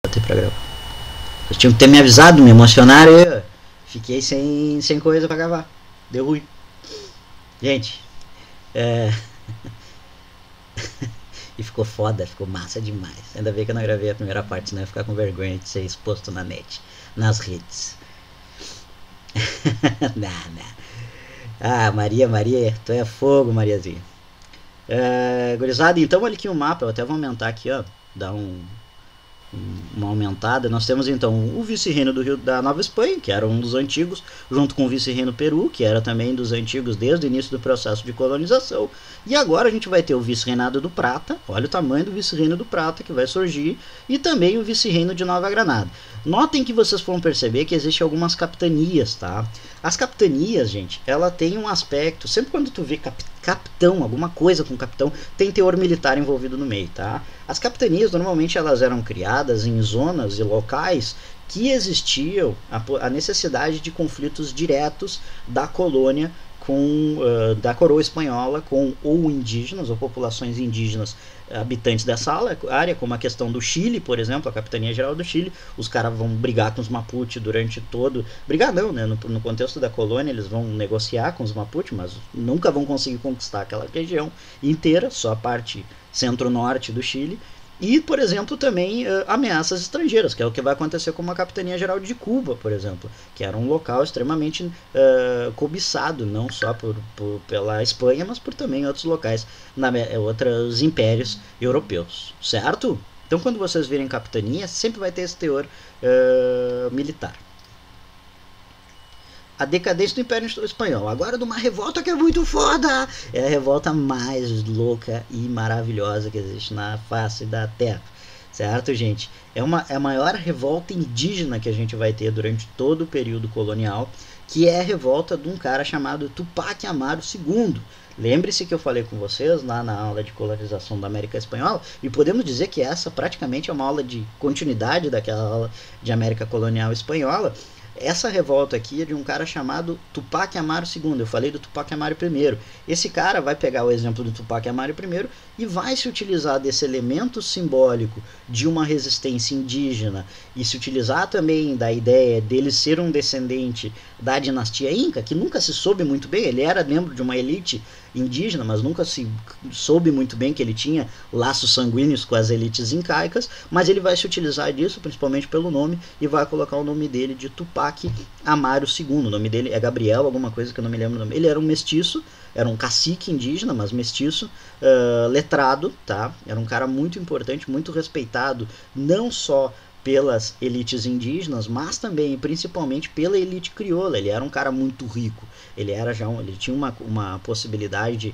Pra gravar. Vocês tinham que ter me avisado, me emocionaram, eu fiquei sem coisa pra gravar. Deu ruim. Gente, e ficou foda, ficou massa demais. Ainda bem que eu não gravei a primeira parte, senão eu ia ficar com vergonha de ser exposto na net, nas redes. Não. Ah, Maria, tu é fogo, Mariazinha. Gurizada, então olha aqui o mapa, eu até vou aumentar aqui, ó, dar uma aumentada. Nós temos então o vice-reino do Rio da Nova Espanha, que era um dos antigos, junto com o vice-reino Peru, que era também dos antigos desde o início do processo de colonização. E agora a gente vai ter o vice-reinado do Prata, olha o tamanho do vice-reino do Prata que vai surgir, e também o vice-reino de Nova Granada. Notem que vocês vão perceber que existem algumas capitanias, tá? As capitanias, gente, ela tem um aspecto, sempre quando tu vê capitão, alguma coisa com capitão, tem teor militar envolvido no meio, tá? As capitanias, normalmente, elas eram criadas em zonas e locais que existiam a necessidade de conflitos diretos da colônia da coroa espanhola com ou indígenas ou populações indígenas habitantes dessa área, como a questão do Chile, por exemplo, a Capitania Geral do Chile. Os caras vão brigar com os Mapuche durante todo... Brigar não, né? No contexto da colônia eles vão negociar com os Mapuche, mas nunca vão conseguir conquistar aquela região inteira, só a parte centro-norte do Chile. E, por exemplo, também ameaças estrangeiras, que é o que vai acontecer com a Capitania Geral de Cuba, por exemplo, que era um local extremamente cobiçado, não só pela Espanha, mas por também outros locais, outros impérios europeus, certo? Então, quando vocês virem capitania, sempre vai ter esse teor militar. A decadência do Império Espanhol. Agora de uma revolta que é muito foda. É a revolta mais louca e maravilhosa que existe na face da Terra. Certo, gente? É a maior revolta indígena que a gente vai ter durante todo o período colonial, que é a revolta de um cara chamado Tupac Amaru II. Lembre-se que eu falei com vocês lá na aula de colonização da América Espanhola, e podemos dizer que essa praticamente é uma aula de continuidade daquela aula de América Colonial Espanhola. Essa revolta aqui é de um cara chamado Tupac Amaru II. Eu falei do Tupac Amaru I. Esse cara vai pegar o exemplo do Tupac Amaru I e vai se utilizar desse elemento simbólico de uma resistência indígena e se utilizar também da ideia dele ser um descendente da dinastia Inca, que nunca se soube muito bem. Ele era membro de uma elite indígena, mas nunca se soube muito bem que ele tinha laços sanguíneos com as elites incaicas, mas ele vai se utilizar disso, principalmente pelo nome, e vai colocar o nome dele de Tupac Amaru II. O nome dele é Gabriel, alguma coisa que eu não me lembro o nome. Ele era um mestiço, era um cacique indígena, mas mestiço, letrado, tá? Era um cara muito importante, muito respeitado, não só pelas elites indígenas, mas também principalmente pela elite crioula. Ele era um cara muito rico, ele tinha uma possibilidade,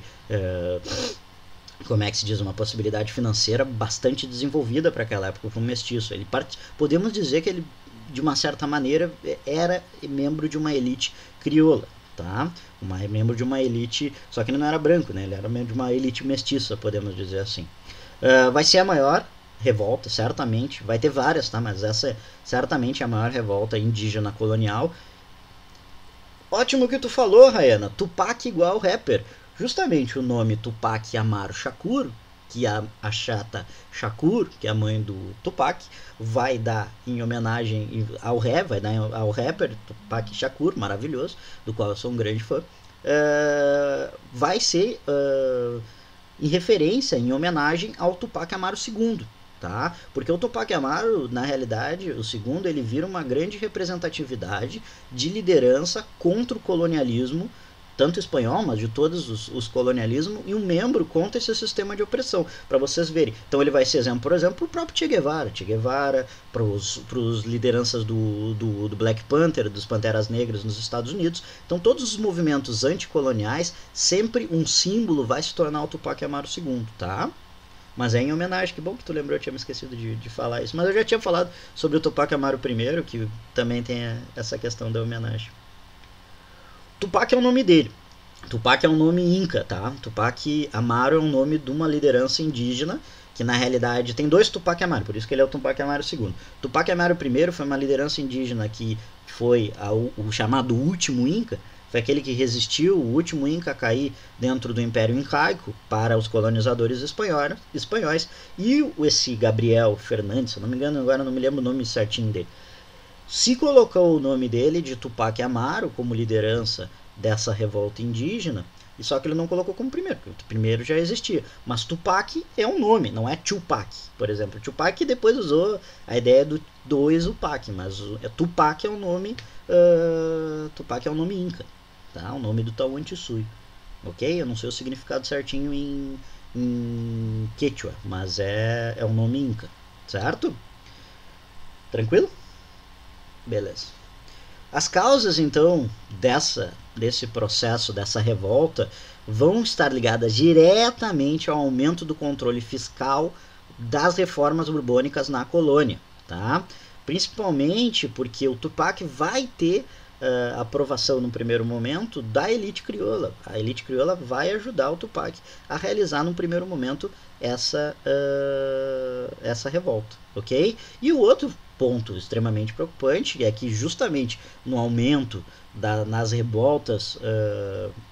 como é que se diz, uma possibilidade financeira bastante desenvolvida para aquela época, para um mestiço. Podemos dizer que ele, de uma certa maneira, era membro de uma elite crioula, tá? Membro de uma elite, só que ele não era branco, né? Ele era membro de uma elite mestiça, podemos dizer assim. Vai ser a maior revolta, certamente, vai ter várias, tá? Mas essa é certamente a maior revolta indígena colonial. Ótimo que tu falou, Rayana. Tupac igual rapper. Justamente o nome Tupac Amaru Shakur, que a chata Shakur, que é a mãe do Tupac, vai dar em homenagem vai dar ao rapper Tupac Shakur, maravilhoso, do qual eu sou um grande fã. Vai ser em referência, em homenagem ao Tupac Amaru II. Tá? Porque o Tupac Amaru, na realidade, o segundo, ele vira uma grande representatividade de liderança contra o colonialismo, tanto espanhol, mas de todos os colonialismos, e um membro contra esse sistema de opressão, para vocês verem. Então ele vai ser exemplo, por exemplo, para o próprio Che Guevara, para os lideranças do Black Panther, dos Panteras Negras nos Estados Unidos. Então todos os movimentos anticoloniais, sempre um símbolo vai se tornar o Tupac Amaru II, tá? Mas é em homenagem, que bom que tu lembrou, eu tinha me esquecido de falar isso. Mas eu já tinha falado sobre o Tupac Amaru I, que também tem essa questão da homenagem. Tupac é o nome dele. Tupac é um nome inca, tá? Tupac Amaru é um nome de uma liderança indígena, que na realidade tem dois Tupac Amaru, por isso que ele é o Tupac Amaru II. Tupac Amaru I foi uma liderança indígena que foi o chamado último inca. foi aquele que resistiu, o último Inca a cair dentro do Império Incaico para os colonizadores espanhóis. E esse Gabriel Fernandes, se eu não me engano, agora não me lembro o nome certinho dele, se colocou o nome dele de Tupac Amaru como liderança dessa revolta indígena, e só que ele não colocou como primeiro, porque o primeiro já existia. Mas Tupac é um nome, não é Tupac. Por exemplo, Tupac depois usou a ideia do Tupac, mas Tupac é um nome, Tupac é um nome inca, tá? O nome do Tawantinsuyo, ok? Eu não sei o significado certinho em Quechua, mas é um nome inca, certo? Tranquilo? Beleza. As causas, então, desse processo, dessa revolta, vão estar ligadas diretamente ao aumento do controle fiscal das reformas borbônicas na colônia, tá? Principalmente porque o Tupac vai ter aprovação no primeiro momento da elite crioula. A elite crioula vai ajudar o Tupac a realizar no primeiro momento essa revolta, ok? E o outro ponto extremamente preocupante é que justamente no aumento nas revoltas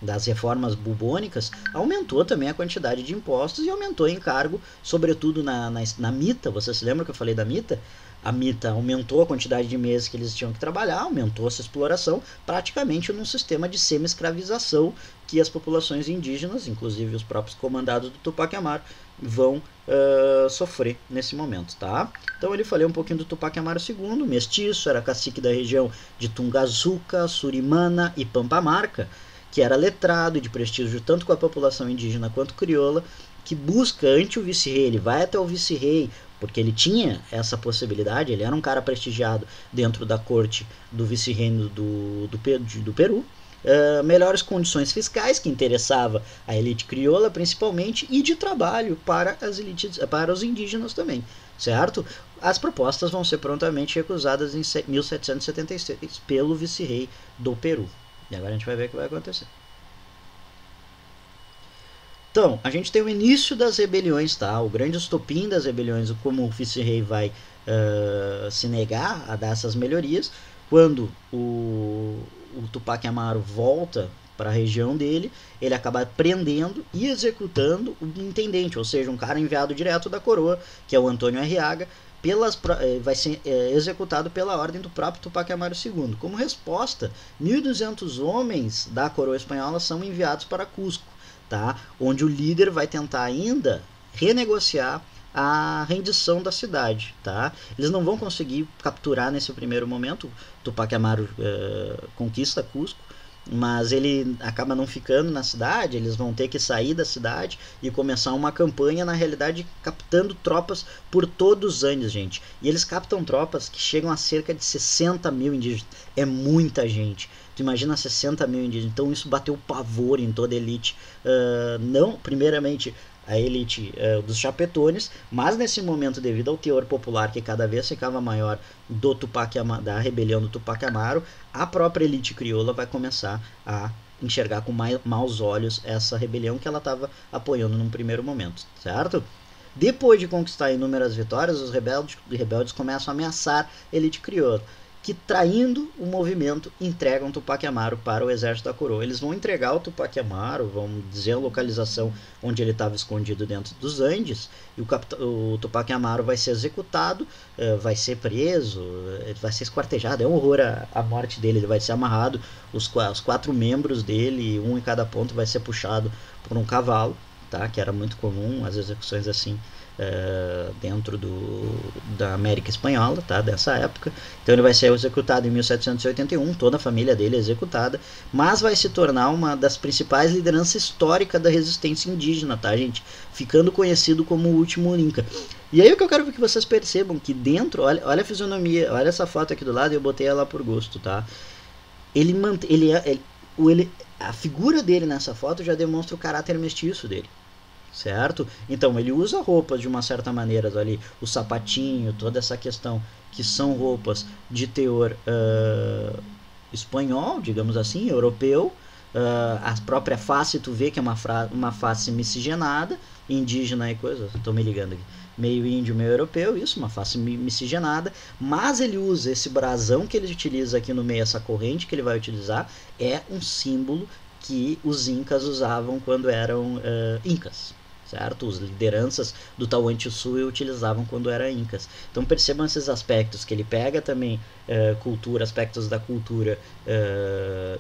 das reformas bubônicas, aumentou também a quantidade de impostos e aumentou o encargo, sobretudo na mita. Você se lembra que eu falei da mita? A mita aumentou a quantidade de meses que eles tinham que trabalhar, aumentou essa exploração, praticamente num sistema de semi-escravização que as populações indígenas, inclusive os próprios comandados do Tupac Amaru, vão sofrer nesse momento, tá? Então ele falei um pouquinho do Tupac Amaru II, mestiço, era cacique da região de Tungazuca, Surimana e Pampamarca, que era letrado e de prestígio tanto com a população indígena quanto crioula, que busca ante o vice-rei, ele vai até o vice-rei, porque ele tinha essa possibilidade, ele era um cara prestigiado dentro da corte do vice-reino do Peru, melhores condições fiscais, que interessava a elite crioula principalmente, e de trabalho para os indígenas também, certo? As propostas vão ser prontamente recusadas em 1776 pelo vice-rei do Peru. E agora a gente vai ver o que vai acontecer. Então, a gente tem o início das rebeliões, tá? O grande estopim das rebeliões, como o vice-rei vai se negar a dar essas melhorias, quando o Tupac Amaru volta para a região dele, ele acaba prendendo e executando o intendente, ou seja, um cara enviado direto da coroa, que é o Antônio Arriaga, vai ser executado pela ordem do próprio Tupac Amaru II. Como resposta, 1.200 homens da coroa espanhola são enviados para Cusco, tá? Onde o líder vai tentar ainda renegociar a rendição da cidade, tá? Eles não vão conseguir capturar nesse primeiro momento. Tupac Amaru conquista Cusco, mas ele acaba não ficando na cidade. Eles vão ter que sair da cidade e começar uma campanha, na realidade, captando tropas por todos os Andes, gente. E eles captam tropas que chegam a cerca de 60 mil indígenas. É muita gente. Tu imagina 60 mil indígenas. Então isso bateu pavor em toda a elite. Não, primeiramente, a elite dos chapetones, mas nesse momento, devido ao teor popular que cada vez ficava maior da rebelião do Tupac Amaru, a própria elite crioula vai começar a enxergar com maus olhos essa rebelião que ela estava apoiando num primeiro momento, certo? Depois de conquistar inúmeras vitórias, os rebeldes começam a ameaçar a elite crioula, que, traindo o movimento, entregam Tupac Amaru para o exército da coroa. Eles vão entregar o Tupac Amaru, vão dizer a localização onde ele estava escondido dentro dos Andes, e o Tupac Amaru vai ser executado, vai ser preso, vai ser esquartejado. É um horror a morte dele. Ele vai ser amarrado, os 4 membros dele, um em cada ponto, vai ser puxado por um cavalo, tá? Que era muito comum as execuções assim dentro da América Espanhola, tá? Dessa época. Então ele vai ser executado em 1781, toda a família dele é executada, mas vai se tornar uma das principais lideranças históricas da resistência indígena, tá, gente? Ficando conhecido como o último Inca. E aí o que eu quero que vocês percebam que dentro, olha a fisionomia, olha essa foto aqui do lado, eu botei ela por gosto, tá? A figura dele nessa foto já demonstra o caráter mestiço dele, certo? Então ele usa roupas de uma certa maneira ali, o sapatinho, toda essa questão, que são roupas de teor espanhol, digamos assim, europeu. A própria face, tu vê que é uma face miscigenada, indígena e coisa, estou me ligando aqui, meio índio, meio europeu, isso, uma face miscigenada, mas ele usa esse brasão que ele utiliza aqui no meio, essa corrente que ele vai utilizar, é um símbolo que os incas usavam quando eram incas, certo? As lideranças do Tahuantinsuyo utilizavam quando eram incas. Então percebam esses aspectos, que ele pega também cultura, aspectos da cultura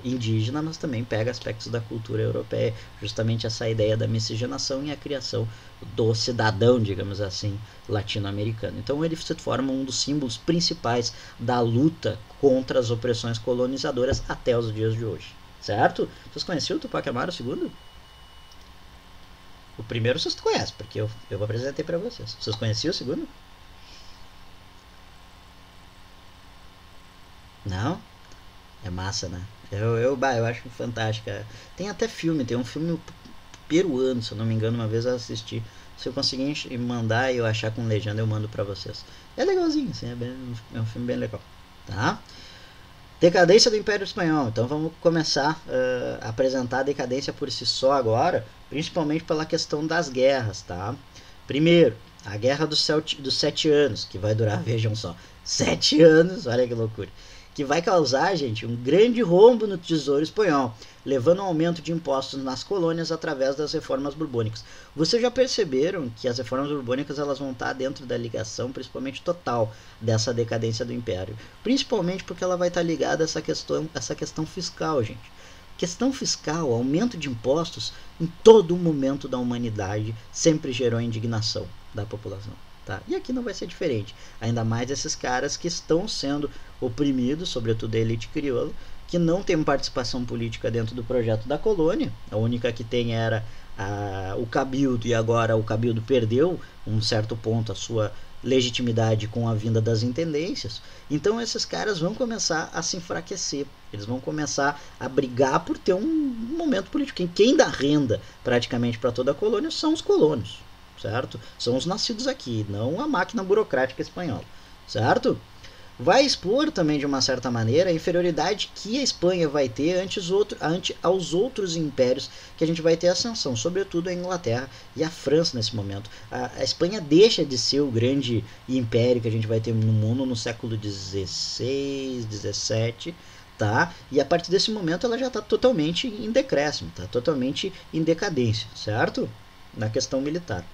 indígena, mas também pega aspectos da cultura europeia, justamente essa ideia da miscigenação e a criação do cidadão, digamos assim, latino-americano. Então ele se forma um dos símbolos principais da luta contra as opressões colonizadoras até os dias de hoje, certo? Vocês conheciam o Tupac Amaru II? O primeiro vocês conhecem, porque eu apresentei para vocês. Vocês conheciam o segundo? Não? É massa, né? Eu acho fantástica. Tem até filme, tem um filme peruano, se eu não me engano, uma vez eu assisti. Se eu conseguir mandar e eu achar com legenda, eu mando pra vocês. É legalzinho, assim, é um filme bem legal. Tá? Decadência do Império Espanhol. Então vamos começar a apresentar a decadência por si só agora, principalmente pela questão das guerras, tá? Primeiro, a Guerra dos 7 anos, que vai durar, vejam só, 7 anos, olha que loucura, que vai causar, gente, um grande rombo no tesouro espanhol, levando a um aumento de impostos nas colônias através das reformas borbônicas. Vocês já perceberam que as reformas borbônicas elas vão estar dentro da ligação, principalmente total, dessa decadência do império, principalmente porque ela vai estar ligada a essa questão fiscal, gente. Questão fiscal, aumento de impostos, em todo momento da humanidade, sempre gerou indignação da população. Tá? E aqui não vai ser diferente, ainda mais esses caras que estão sendo oprimidos, sobretudo a elite crioula, que não tem participação política dentro do projeto da colônia. A única que tem era o cabildo, e agora o cabildo perdeu um certo ponto a sua legitimidade com a vinda das intendências. Então esses caras vão começar a se enfraquecer, eles vão começar a brigar por ter um momento político. Quem dá renda praticamente para toda a colônia são os colonos, certo? São os nascidos aqui, não a máquina burocrática espanhola, certo? Vai expor também de uma certa maneira a inferioridade que a Espanha vai ter ante aos outros impérios que a gente vai ter ascensão, sobretudo a Inglaterra e a França nesse momento. A Espanha deixa de ser o grande império que a gente vai ter no mundo no século XVI, XVII, tá? E a partir desse momento ela já está totalmente em decréscimo, está totalmente em decadência, certo? Na questão militar.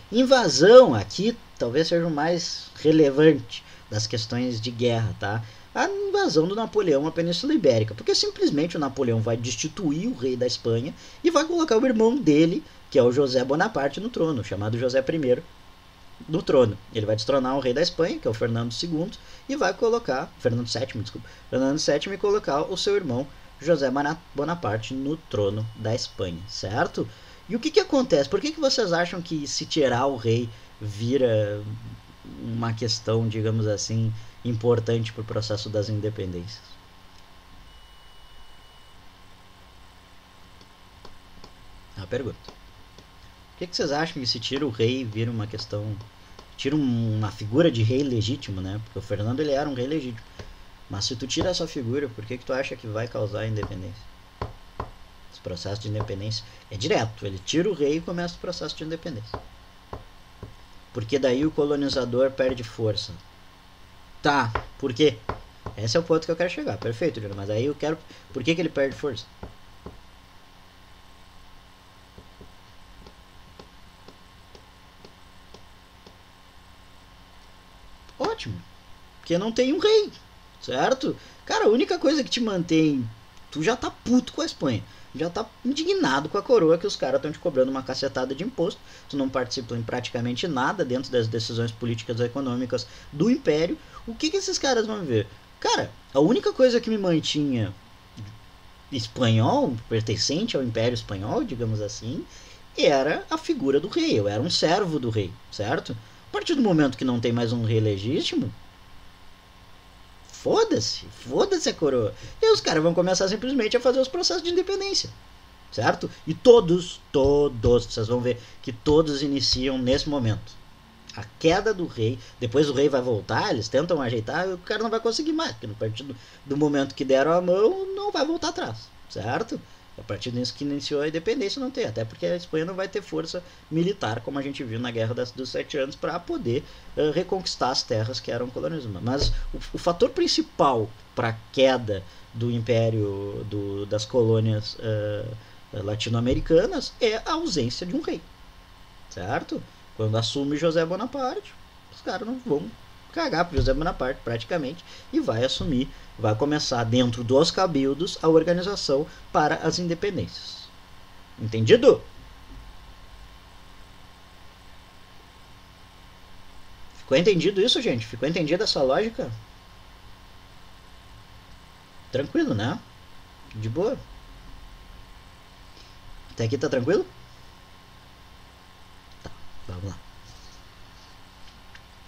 Invasão aqui talvez seja o mais relevante das questões de guerra, tá? A invasão do Napoleão à Península Ibérica, porque simplesmente o Napoleão vai destituir o rei da Espanha e vai colocar o irmão dele, que é o José Bonaparte, no trono, chamado José I, no trono. Ele vai destronar o rei da Espanha, que é o Fernando II, e vai colocar, Fernando VII, e colocar o seu irmão José Bonaparte no trono da Espanha, certo? E o que acontece? Por que vocês acham que se tirar o rei vira uma questão, digamos assim, importante para o processo das independências? A pergunta. Por que vocês acham que se tira o rei vira uma questão... Tira uma figura de rei legítimo, né? Porque o Fernando ele era um rei legítimo. Mas se tu tira essa figura, por que tu acha que vai causar a independência? Esse processo de independência é direto. Ele tira o rei e começa o processo de independência. Porque daí o colonizador perde força. Tá, por quê? Esse é o ponto que eu quero chegar. Perfeito, Júlio, mas aí eu quero... Por que ele perde força? Ótimo. Porque não tem um rei, certo? Cara, a única coisa que te mantém... Tu já tá puto com a Espanha. Já tá indignado com a coroa que os caras estão te cobrando uma cacetada de imposto. Tu não participa em praticamente nada dentro das decisões políticas e econômicas do império. O que esses caras vão ver? Cara, a única coisa que me mantinha espanhol, pertencente ao Império Espanhol, digamos assim, era a figura do rei. Eu era um servo do rei, certo? A partir do momento que não tem mais um rei legítimo, foda-se a coroa. E os caras vão começar simplesmente a fazer os processos de independência, certo? E todos, vocês vão ver que todos iniciam nesse momento. A queda do rei, depois o rei vai voltar, eles tentam ajeitar, e o cara não vai conseguir mais, porque no partir do momento que deram a mão, não vai voltar atrás, certo? A partir disso que iniciou a independência não tem, até porque a Espanha não vai ter força militar, como a gente viu na Guerra dos 7 Anos, para poder reconquistar as terras que eram colonizadas. Mas o fator principal para a queda do império das colônias latino-americanas é a ausência de um rei, certo? Quando assume José Bonaparte, os caras não vão cagar para José Bonaparte praticamente e vai assumir, vai começar dentro dos cabildos a organização para as independências. Entendido? Ficou entendido isso, gente? Ficou entendida essa lógica? Tranquilo, né? De boa. Até aqui tá tranquilo? Tá, vamos lá.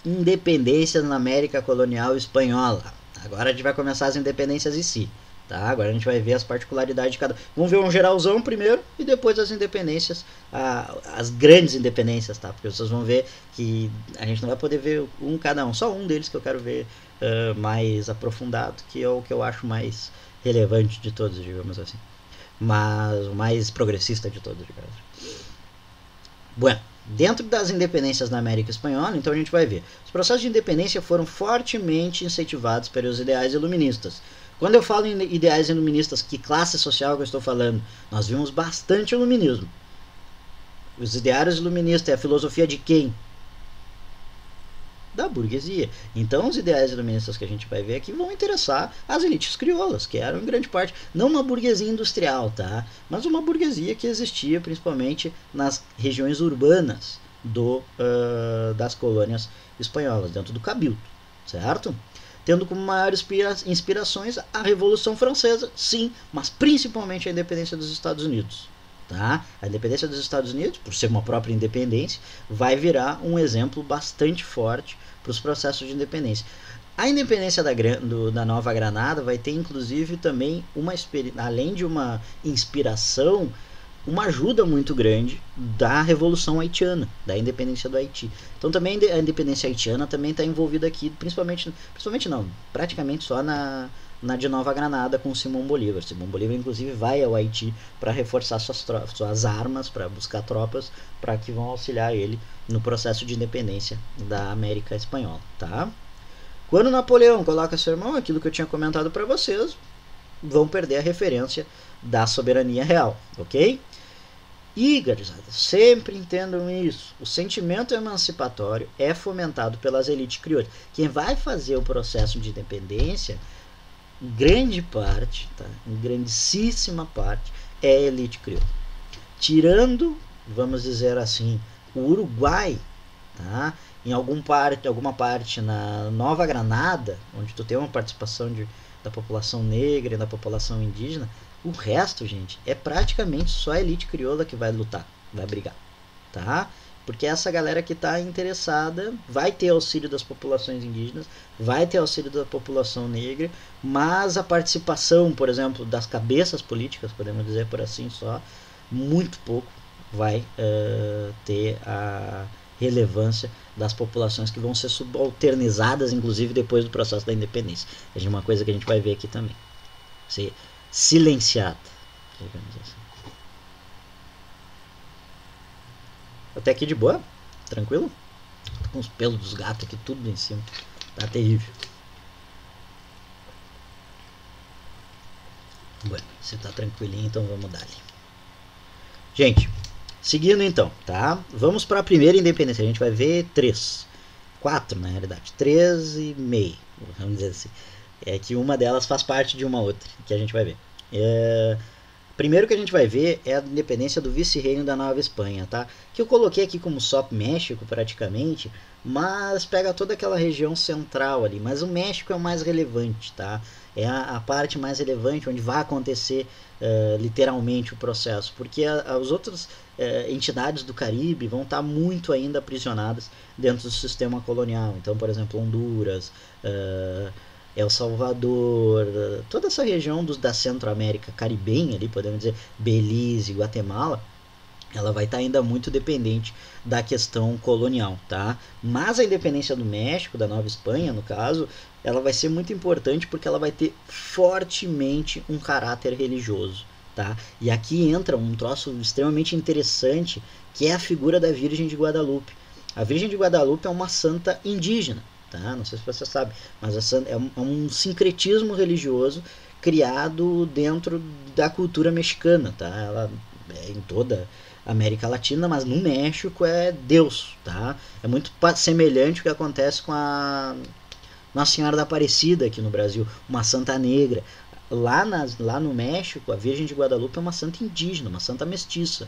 Independência na América Colonial Espanhola. Agora a gente vai começar as independências em si, tá? Agora a gente vai ver as particularidades de cada. Vamos ver um geralzão primeiro e depois as independências, as grandes independências, tá? Porque vocês vão ver que a gente não vai poder ver um cada um, só um deles que eu quero ver mais aprofundado, que é o que eu acho mais relevante de todos, digamos assim. Mas o mais progressista de todos, digamos. Bueno, dentro das independências na América Espanhola, então a gente vai ver. Os processos de independência foram fortemente incentivados pelos ideais iluministas. Quando eu falo em ideais iluministas, que classe social que eu estou falando? Nós vimos bastante iluminismo. Os ideários iluministas é a filosofia de quem? Da burguesia. Então os ideais iluministas que a gente vai ver aqui vão interessar as elites crioulas, que eram em grande parte não uma burguesia industrial, tá? Mas uma burguesia que existia principalmente nas regiões urbanas das colônias espanholas, dentro do cabildo, certo? Tendo como maiores inspirações a Revolução Francesa, sim, mas principalmente a independência dos Estados Unidos. Tá? A independência dos Estados Unidos, por ser uma própria independência, vai virar um exemplo bastante forte para os processos de independência. A independência da Nova Granada vai ter inclusive também além de uma inspiração, uma ajuda muito grande da Revolução Haitiana, da independência do Haiti. Então também a independência haitiana também está envolvida aqui, principalmente não, praticamente só na de Nova Granada com Simão Bolívar. Simão Bolívar inclusive vai ao Haiti para reforçar suas armas, para buscar tropas para que vão auxiliar ele no processo de independência da América Espanhola, tá? Quando Napoleão coloca seu irmão, aquilo que eu tinha comentado para vocês, vão perder a referência da soberania real, ok? E, garizada, sempre entendam isso. O sentimento emancipatório é fomentado pelas elites crioulas. Quem vai fazer o processo de independência, grande parte, tá? Em grandíssima parte, é a elite crioula. Tirando, vamos dizer assim, o Uruguai, tá? Em alguma parte na Nova Granada, onde tu tem uma participação da população negra e da população indígena, o resto, gente, é praticamente só a elite crioula que vai lutar, vai brigar, tá? Porque essa galera que está interessada vai ter auxílio das populações indígenas, vai ter auxílio da população negra, mas a participação, por exemplo, das cabeças políticas, podemos dizer por assim só, muito pouco vai ter a relevância das populações que vão ser subalternizadas, inclusive depois do processo da independência. É uma coisa que a gente vai ver aqui também. Ser silenciada, digamos assim. Até aqui de boa? Tranquilo? Tô com os pelos dos gatos aqui tudo em cima. Tá terrível. Bueno, você tá tranquilinho, então vamos dar ali. Gente, seguindo então, tá? Vamos para a primeira independência. A gente vai ver 4 na realidade. 3,5, vamos dizer assim. É que uma delas faz parte de uma outra, que a gente vai ver. Primeiro que a gente vai ver é a independência do vice-reino da Nova Espanha, tá? Que eu coloquei aqui como só México praticamente, mas pega toda aquela região central ali. Mas o México é o mais relevante, tá? É a parte mais relevante onde vai acontecer literalmente o processo, porque as outras entidades do Caribe vão estar muito ainda aprisionadas dentro do sistema colonial. Então, por exemplo, Honduras, El Salvador, toda essa região da Centro-América caribenha ali, podemos dizer, Belize, Guatemala, ela vai estar ainda muito dependente da questão colonial, tá? Mas a independência do México, da Nova Espanha, no caso, ela vai ser muito importante porque ela vai ter fortemente um caráter religioso, tá? E aqui entra um troço extremamente interessante, que é a figura da Virgem de Guadalupe. A Virgem de Guadalupe é uma santa indígena, tá? Não sei se você sabe, mas é um sincretismo religioso criado dentro da cultura mexicana, tá? Ela é em toda a América Latina, mas no México é Deus, tá? É muito semelhante ao que acontece com a Nossa Senhora da Aparecida aqui no Brasil, uma santa negra. Lá no México, a Virgem de Guadalupe é uma santa indígena, uma santa mestiça,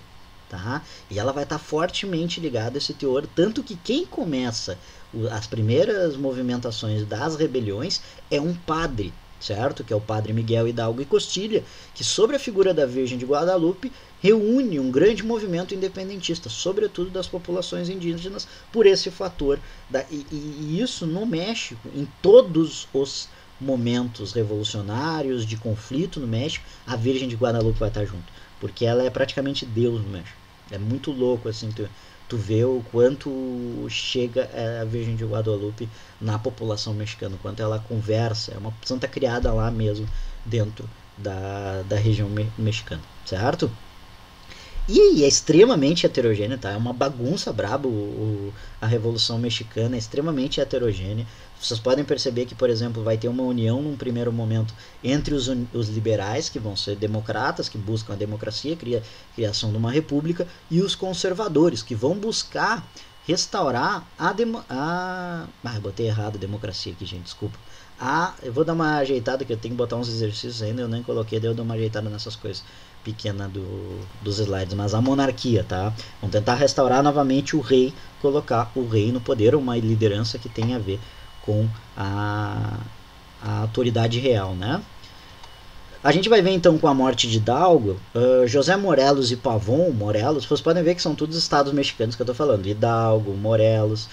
tá? E ela vai estar fortemente ligada a esse teor, tanto que quem começa as primeiras movimentações das rebeliões é um padre, certo? Que é o padre Miguel Hidalgo e Costilha, que sobre a figura da Virgem de Guadalupe reúne um grande movimento independentista, sobretudo das populações indígenas, por esse fator. E isso no México, em todos os momentos revolucionários, de conflito no México, a Virgem de Guadalupe vai estar junto, porque ela é praticamente Deus no México. É muito louco assim, tu vê o quanto chega a Virgem de Guadalupe na população mexicana, quanto ela conversa, é uma santa criada lá mesmo, dentro da região mexicana, certo? E é extremamente heterogêneo, tá? É uma bagunça braba a Revolução Mexicana, é extremamente heterogênea. Vocês podem perceber que, por exemplo, vai ter uma união num primeiro momento entre os liberais, que vão ser democratas, que buscam a democracia, criação de uma república, e os conservadores, que vão buscar restaurar eu botei errado a democracia aqui, gente, desculpa. Eu vou dar uma ajeitada, que eu tenho que botar uns exercícios ainda, eu nem coloquei, daí eu dou uma ajeitada nessas coisas pequena dos slides, mas a monarquia, tá? Vamos tentar restaurar novamente o rei, colocar o rei no poder, uma liderança que tem a ver com a autoridade real, né? A gente vai ver então com a morte de Hidalgo, José Morelos e Pavón, Morelos, vocês podem ver que são todos estados mexicanos que eu tô falando, Hidalgo, Morelos.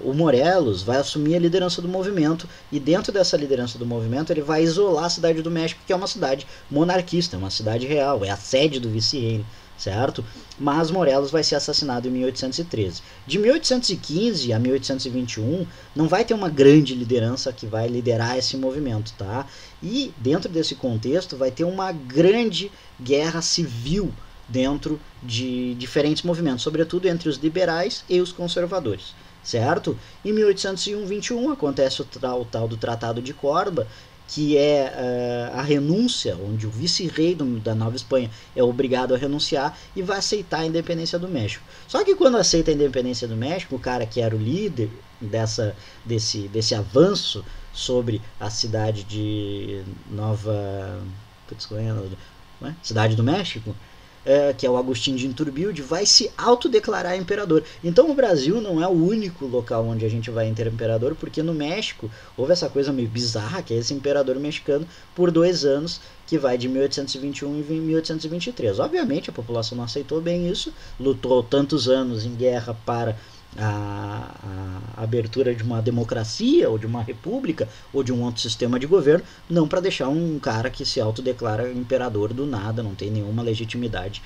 O Morelos vai assumir a liderança do movimento, e dentro dessa liderança do movimento ele vai isolar a cidade do México, que é uma cidade monarquista, é uma cidade real, é a sede do vice-reino, certo? Mas Morelos vai ser assassinado em 1813. De 1815 a 1821 não vai ter uma grande liderança que vai liderar esse movimento, tá? E dentro desse contexto vai ter uma grande guerra civil dentro de diferentes movimentos, sobretudo entre os liberais e os conservadores, certo? Em 1821 acontece o tal do Tratado de Córdoba, que é a renúncia, onde o vice-rei da Nova Espanha é obrigado a renunciar e vai aceitar a independência do México. Só que quando aceita a independência do México, o cara que era o líder desse avanço sobre a cidade de Cidade do México, que é o Agostinho de Iturbide, vai se autodeclarar imperador. Então o Brasil não é o único local onde a gente vai ter imperador, porque no México houve essa coisa meio bizarra, que é esse imperador mexicano por 2 anos, que vai de 1821 e 1823. Obviamente a população não aceitou bem isso, lutou tantos anos em guerra para a abertura de uma democracia ou de uma república ou de um outro sistema de governo, não para deixar um cara que se autodeclara imperador do nada, não tem nenhuma legitimidade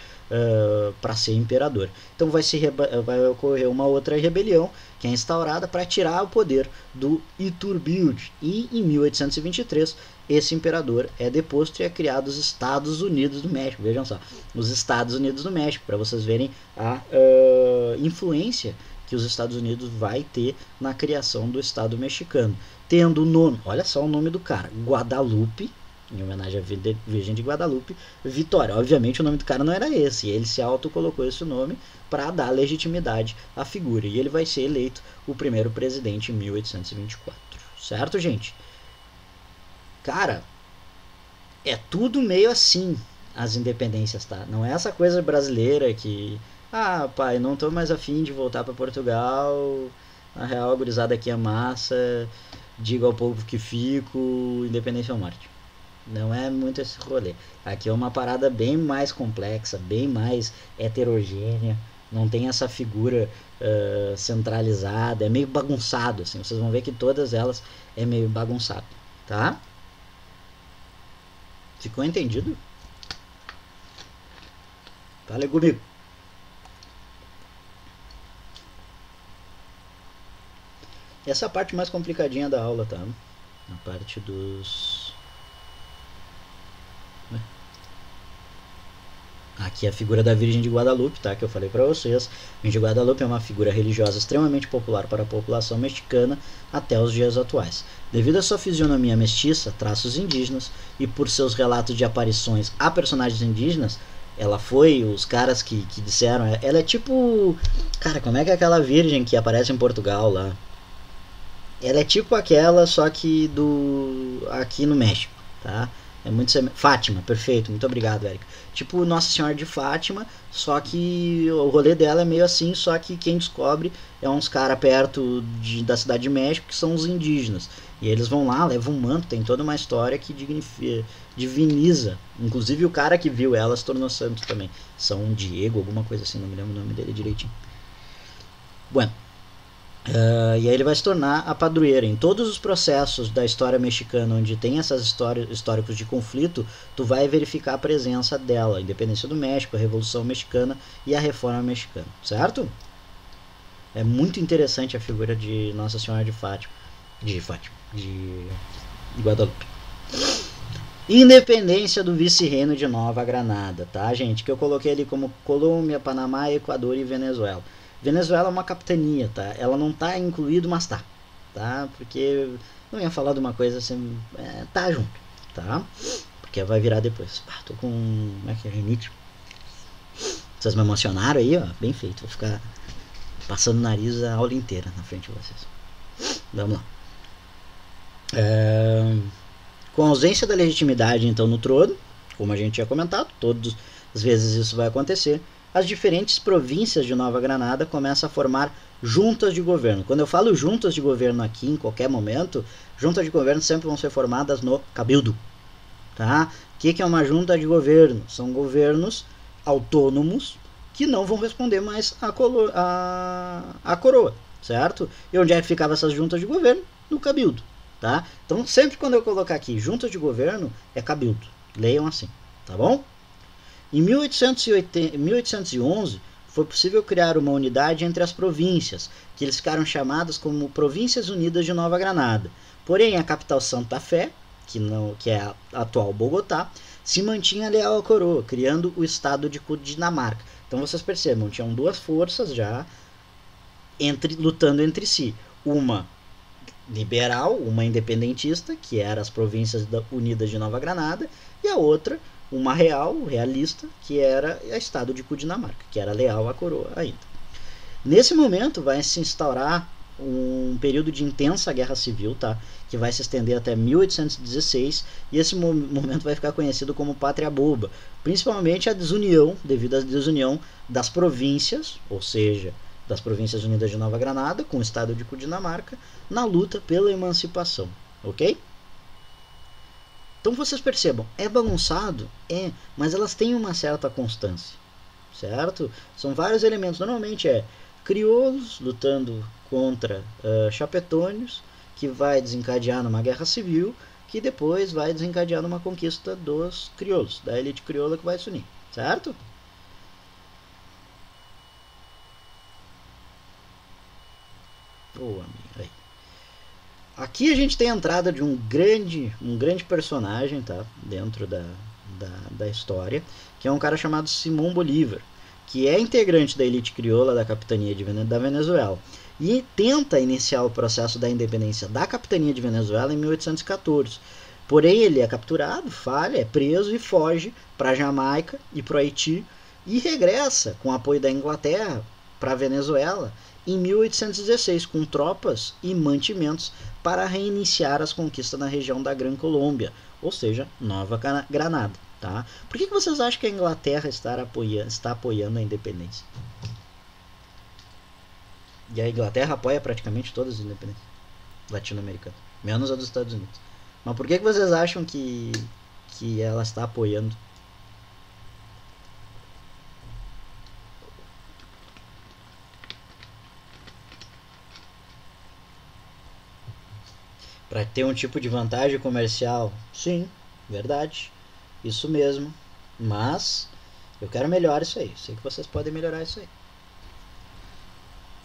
para ser imperador. Então vai ocorrer uma outra rebelião que é instaurada para tirar o poder do Iturbide, e em 1823 esse imperador é deposto e é criado os Estados Unidos do México. Vejam só, os Estados Unidos do México, para vocês verem a influência que os Estados Unidos vai ter na criação do Estado mexicano, tendo o nome, olha só o nome do cara, Guadalupe, em homenagem à Virgem de Guadalupe, Vitória. Obviamente o nome do cara não era esse, ele se autocolocou esse nome para dar legitimidade à figura, e ele vai ser eleito o primeiro presidente em 1824, certo, gente? Cara, é tudo meio assim as independências, tá? Não é essa coisa brasileira que pai, não tô mais afim de voltar para Portugal, na real a gurizada aqui é massa, digo ao povo que fico, independência ou morte. Não é muito esse rolê. Aqui é uma parada bem mais complexa, bem mais heterogênea, não tem essa figura centralizada, é meio bagunçado, assim, vocês vão ver que todas elas é meio bagunçado, tá? Ficou entendido? Fala comigo. Essa é a parte mais complicadinha da aula, tá? A parte dos Aqui a figura da Virgem de Guadalupe, tá? Que eu falei para vocês. A Virgem de Guadalupe é uma figura religiosa extremamente popular para a população mexicana até os dias atuais. Devido à sua fisionomia mestiça, traços indígenas e por seus relatos de aparições a personagens indígenas, ela foi os caras que disseram. Ela é tipo. Cara, como é que é aquela Virgem que aparece em Portugal lá? Ela é tipo aquela, só que aqui no México, tá? É muito Fátima, perfeito, muito obrigado, Érica. Tipo Nossa Senhora de Fátima, só que o rolê dela é meio assim, só que quem descobre é uns caras perto da cidade de México, que são os indígenas. E eles vão lá, levam um manto, tem toda uma história que diviniza. Inclusive o cara que viu ela se tornou santo também. São Diego, alguma coisa assim, não me lembro o nome dele direitinho. Bueno. E aí ele vai se tornar a padroeira. Em todos os processos da história mexicana onde tem essas históricos de conflito, tu vai verificar a presença dela, a independência do México, a Revolução Mexicana e a Reforma Mexicana, certo? É muito interessante a figura de Nossa Senhora de Fátima, de Guadalupe. Independência do vice-reino de Nova Granada, tá, gente? Que eu coloquei ali como Colômbia, Panamá, Equador e Venezuela. Venezuela é uma capitania, tá? Ela não tá incluído, mas tá, Porque não ia falar de uma coisa assim, tá junto, tá? Porque vai virar depois. Tô com, como é que é, rinite? Vocês me emocionaram aí, ó, bem feito. Vou ficar passando o nariz a aula inteira na frente de vocês. Vamos lá. Com a ausência da legitimidade, então, no trono, como a gente tinha comentado, todas as vezes isso vai acontecer, as diferentes províncias de Nova Granada começam a formar juntas de governo. Quando eu falo juntas de governo aqui, em qualquer momento, juntas de governo sempre vão ser formadas no cabildo. Tá? O que é uma junta de governo? São governos autônomos que não vão responder mais à coroa, certo? E onde é que ficavam essas juntas de governo? No cabildo. Tá? Então, sempre quando eu colocar aqui juntas de governo, é cabildo. Leiam assim, tá bom? Em 1811, foi possível criar uma unidade entre as províncias, que eles ficaram chamadas como Províncias Unidas de Nova Granada. Porém, a capital Santa Fé, que é a atual Bogotá, se mantinha leal à coroa, criando o estado de Cundinamarca. Então vocês percebam, tinham duas forças já lutando entre si. Uma liberal, uma independentista, que era as Províncias Unidas de Nova Granada, e a outra uma realista, que era o estado de Cundinamarca, que era leal à coroa ainda. Nesse momento vai se instaurar um período de intensa guerra civil, tá? Que vai se estender até 1816, e esse momento vai ficar conhecido como Pátria Boba, principalmente a desunião, devido à desunião das províncias, ou seja, das Províncias Unidas de Nova Granada, com o estado de Cundinamarca, na luta pela emancipação, ok? Então vocês percebam, é bagunçado? É, mas elas têm uma certa constância, certo? São vários elementos, normalmente é crioulos lutando contra chapetônios, que vai desencadear numa guerra civil, que depois vai desencadear numa conquista dos crioulos, da elite crioula que vai se unir, certo? Amigo, aí. Aqui a gente tem a entrada de um grande personagem, tá? Dentro da história, que é um cara chamado Simão Bolívar, que é integrante da elite crioula da capitania da Venezuela e tenta iniciar o processo da independência da capitania de Venezuela em 1814. Porém, ele é capturado, falha, é preso e foge para a Jamaica e para o Haiti e regressa com o apoio da Inglaterra para a Venezuela em 1816 com tropas e mantimentos para reiniciar as conquistas na região da Gran Colômbia, ou seja, Nova Granada. Tá? Por que vocês acham que a Inglaterra está apoiando a independência? E a Inglaterra apoia praticamente todas as independências latino-americanas, menos a dos Estados Unidos. Mas por que vocês acham que ela está apoiando? Para ter um tipo de vantagem comercial? Sim, verdade. Isso mesmo. Mas eu quero melhorar isso aí. Sei que vocês podem melhorar isso aí.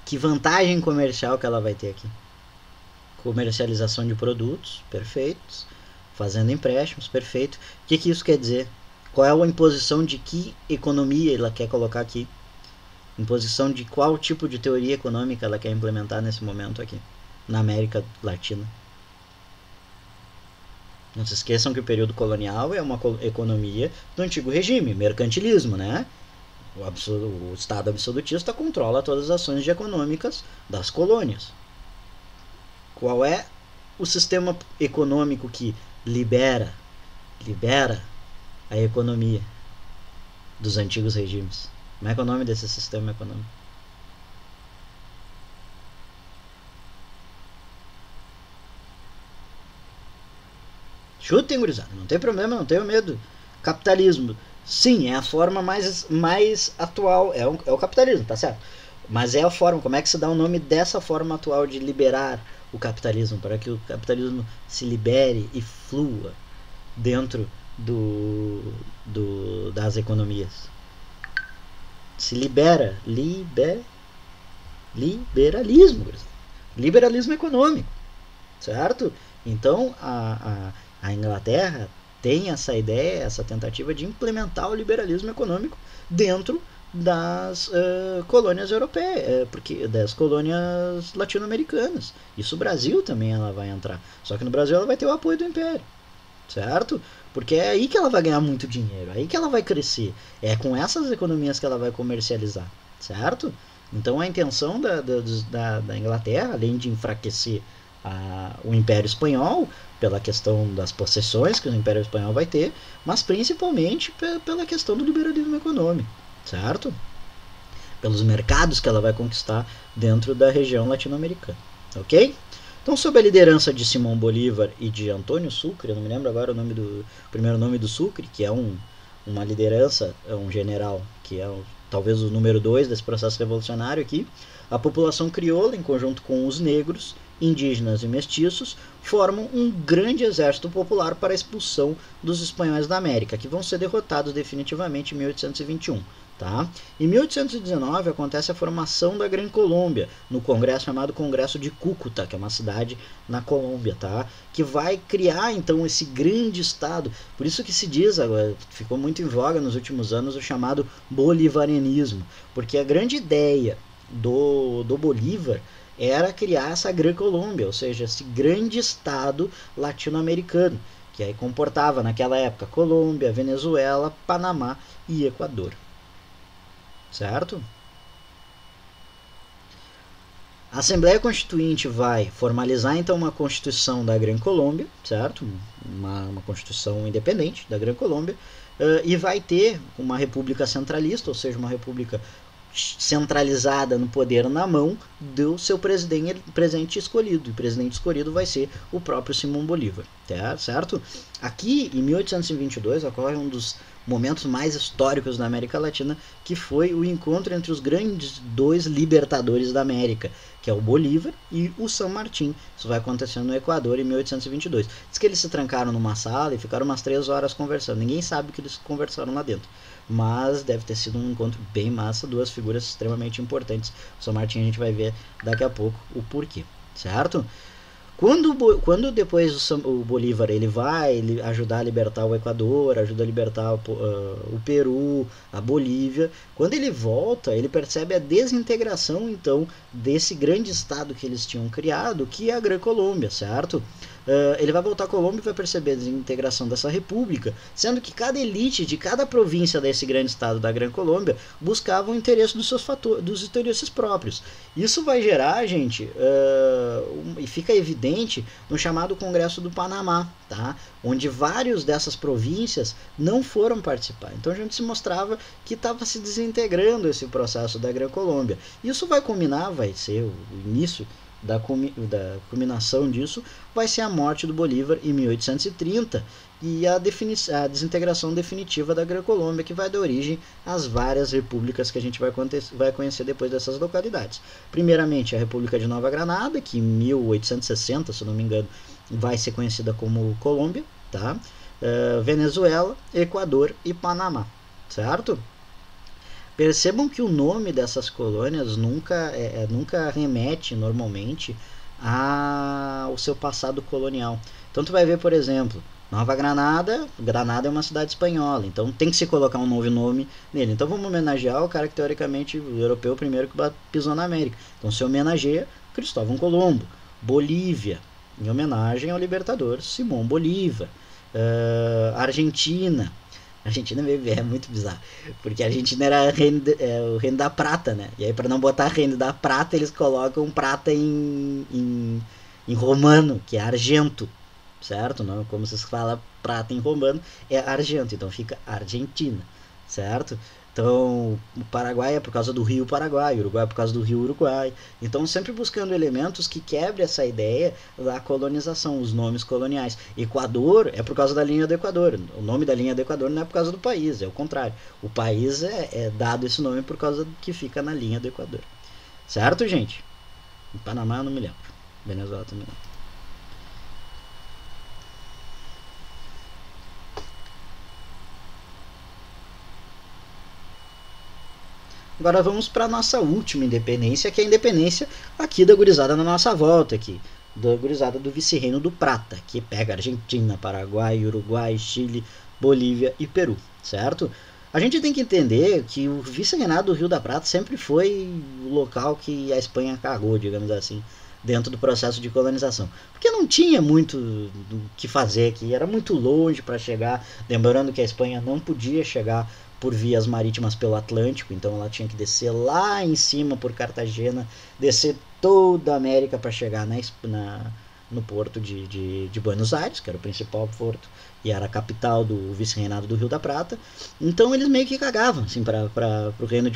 Que vantagem comercial que ela vai ter aqui? Comercialização de produtos, perfeitos. Fazendo empréstimos, perfeito. O que isso quer dizer? Qual é a imposição de que economia ela quer colocar aqui? Imposição de qual tipo de teoria econômica ela quer implementar nesse momento aqui, na América Latina? Não se esqueçam que o período colonial é uma economia do antigo regime, mercantilismo, né? O Estado absolutista controla todas as ações econômicas das colônias. Qual é o sistema econômico que libera a economia dos antigos regimes? Como é que é o nome desse sistema econômico? Chutem, gurizada, não tem problema, não tenho medo. Capitalismo, sim, é a forma mais atual, é o capitalismo, tá certo? Mas é a forma, como é que se dá o nome dessa forma atual de liberar o capitalismo, para que o capitalismo se libere e flua dentro das economias? Se libera, liberalismo, gurizada. Liberalismo econômico, certo? Então a Inglaterra tem essa ideia, essa tentativa de implementar o liberalismo econômico dentro das colônias europeias, porque das colônias latino-americanas. Isso o Brasil também ela vai entrar. Só que no Brasil ela vai ter o apoio do Império, certo? Porque é aí que ela vai ganhar muito dinheiro, é aí que ela vai crescer. É com essas economias que ela vai comercializar, certo? Então a intenção da Inglaterra, além de enfraquecer o Império Espanhol, pela questão das possessões que o Império Espanhol vai ter, mas principalmente pela questão do liberalismo econômico, certo? Pelos mercados que ela vai conquistar dentro da região latino-americana, ok? Então, sob a liderança de Simão Bolívar e de Antônio Sucre, eu não me lembro agora o primeiro nome do Sucre, que é uma liderança, um general, que é talvez o número 2 desse processo revolucionário aqui, a população crioula, em conjunto com os negros, indígenas e mestiços, formam um grande exército popular para a expulsão dos espanhóis da América, que vão ser derrotados definitivamente em 1821. Tá? Em 1819 acontece a formação da Gran Colômbia, no congresso chamado Congresso de Cúcuta, que é uma cidade na Colômbia, tá? Que vai criar então esse grande estado. Por isso que se diz, agora, ficou muito em voga nos últimos anos, o chamado bolivarianismo, porque a grande ideia do Bolívar era criar essa Gran Colômbia, ou seja, esse grande estado latino-americano, que aí comportava naquela época Colômbia, Venezuela, Panamá e Equador. Certo? A Assembleia Constituinte vai formalizar então uma Constituição da Gran Colômbia, certo? Uma Constituição independente da Gran Colômbia, e vai ter uma república centralista, ou seja, uma república centralizada no poder na mão do seu presidente escolhido. E o presidente escolhido vai ser o próprio Simão Bolívar, certo? Aqui, em 1822, ocorre um dos momentos mais históricos da América Latina, que foi o encontro entre os grandes dois libertadores da América, que é o Bolívar e o San Martín. Isso vai acontecer no Equador em 1822. Diz que eles se trancaram numa sala e ficaram umas 3 horas conversando. Ninguém sabe o que eles conversaram lá dentro, mas deve ter sido um encontro bem massa, duas figuras extremamente importantes. O San Martín a gente vai ver daqui a pouco o porquê, certo? Quando depois o Bolívar ele vai ajudar a libertar o Equador, ajuda a libertar o Peru, a Bolívia, quando ele volta, ele percebe a desintegração então desse grande estado que eles tinham criado, que é a Gran Colômbia, certo? Ele vai voltar à Colômbia e vai perceber a desintegração dessa república, sendo que cada elite de cada província desse grande estado da Gran Colômbia buscava o interesse dos interesses próprios. Isso vai gerar, gente, e fica evidente no chamado Congresso do Panamá, tá? Onde vários dessas províncias não foram participar. Então a gente se mostrava que estava se desintegrando esse processo da Gran Colômbia. Isso vai culminar, vai ser o início da culminação disso, vai ser a morte do Bolívar em 1830 e a desintegração definitiva da Gran Colômbia, que vai dar origem às várias repúblicas que a gente vai conhecer depois dessas localidades. Primeiramente a República de Nova Granada, que em 1860, se não me engano, vai ser conhecida como Colômbia, tá? Venezuela, Equador e Panamá, certo? Percebam que o nome dessas colônias nunca remete normalmente ao seu passado colonial. Então tu vai ver, por exemplo, Nova Granada, Granada é uma cidade espanhola, então tem que se colocar um novo nome nele. Então vamos homenagear o cara que teoricamente o europeu primeiro que pisou na América. Então se homenageia Cristóvão Colombo. Bolívia, em homenagem ao libertador Simão Bolívar. Argentina. A Argentina é muito bizarro, porque a Argentina era o reino da prata, né? E aí para não botar reino da prata, eles colocam prata em romano, que é argento, certo? Não, como se fala prata em romano, é argento, então fica Argentina, certo? Então, o Paraguai é por causa do rio Paraguai, o Uruguai é por causa do rio Uruguai. Então, sempre buscando elementos que quebrem essa ideia da colonização, os nomes coloniais. Equador é por causa da linha do Equador. O nome da linha do Equador não é por causa do país, é o contrário. O país é dado esse nome por causa do que fica na linha do Equador. Certo, gente? Em Panamá eu não me lembro. Venezuela também não. Agora vamos para a nossa última independência, que é a independência aqui da gurizada na nossa volta aqui, da gurizada do vice-reino do Prata, que pega Argentina, Paraguai, Uruguai, Chile, Bolívia e Peru, certo? A gente tem que entender que o vice-reinado do Rio da Prata sempre foi o local que a Espanha cagou, digamos assim, dentro do processo de colonização. Porque não tinha muito do que fazer aqui, era muito longe para chegar. Lembrando que a Espanha não podia chegar por vias marítimas pelo Atlântico, então ela tinha que descer lá em cima por Cartagena, descer toda a América para chegar no porto de Buenos Aires, que era o principal porto e era a capital do vice-reinado do Rio da Prata. Então eles meio que cagavam assim, para o reino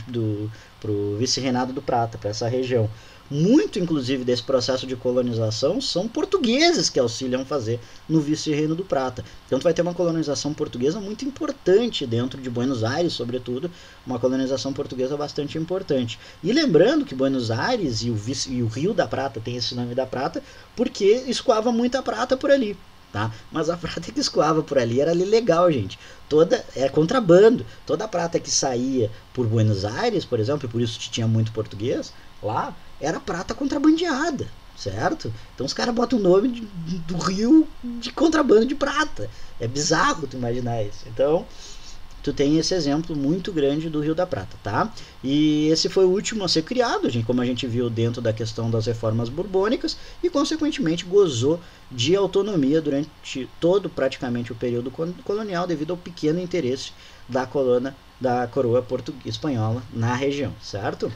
pro vice-reinado do Prata, para essa região. Muito, inclusive, desse processo de colonização são portugueses que auxiliam fazer no vice-reino do Prata. Então tu vai ter uma colonização portuguesa muito importante dentro de Buenos Aires, sobretudo, uma colonização portuguesa bastante importante. E lembrando que Buenos Aires e o Rio da Prata tem esse nome da prata porque escoava muita prata por ali. Tá? Mas a prata que escoava por ali era legal, gente. Toda é contrabando. Toda a prata que saía por Buenos Aires, por exemplo, e por isso tinha muito português lá, era prata contrabandeada, certo? Então os caras botam o nome do rio de contrabando de prata. É bizarro tu imaginar isso. Então, tu tem esse exemplo muito grande do Rio da Prata, tá? E esse foi o último a ser criado, gente, como a gente viu dentro da questão das reformas borbônicas, e consequentemente gozou de autonomia durante todo praticamente o período colonial devido ao pequeno interesse da coroa espanhola na região, certo?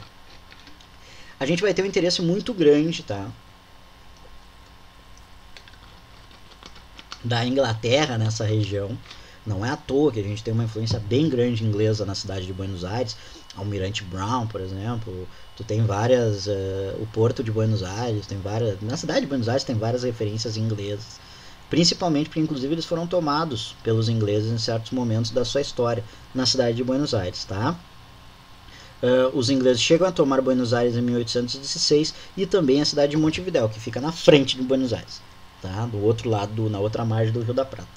A gente vai ter um interesse muito grande, tá? Da Inglaterra nessa região. Não é à toa que a gente tem uma influência bem grande inglesa na cidade de Buenos Aires. Almirante Brown, por exemplo. Tu tem várias. O Porto de Buenos Aires, tem várias. Na cidade de Buenos Aires tem várias referências inglesas. Principalmente porque, inclusive, eles foram tomados pelos ingleses em certos momentos da sua história na cidade de Buenos Aires, tá? Os ingleses chegam a tomar Buenos Aires em 1816 e também a cidade de Montevidéu, que fica na frente de Buenos Aires, tá? Do outro lado, na outra margem do Rio da Prata.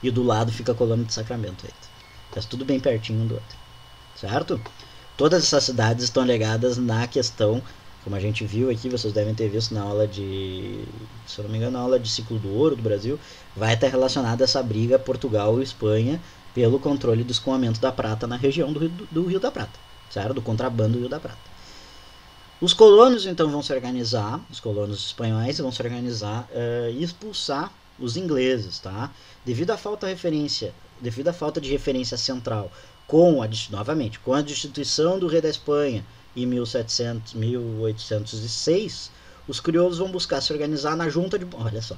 E do lado fica a colônia de Sacramento. Tá tudo bem pertinho um do outro, certo? Todas essas cidades estão ligadas na questão, como a gente viu aqui, vocês devem ter visto na aula de, se eu não me engano, na aula de ciclo do ouro do Brasil, vai estar relacionada a essa briga Portugal e Espanha pelo controle do escoamento da prata na região do Rio da Prata, certo? Do contrabando do Rio da Prata. Os colonos então vão se organizar, os colonos espanhóis vão se organizar e expulsar os ingleses, tá? Devido à falta de referência central novamente, com a destituição do rei da Espanha em 1806, os crioulos vão buscar se organizar na junta de Buenos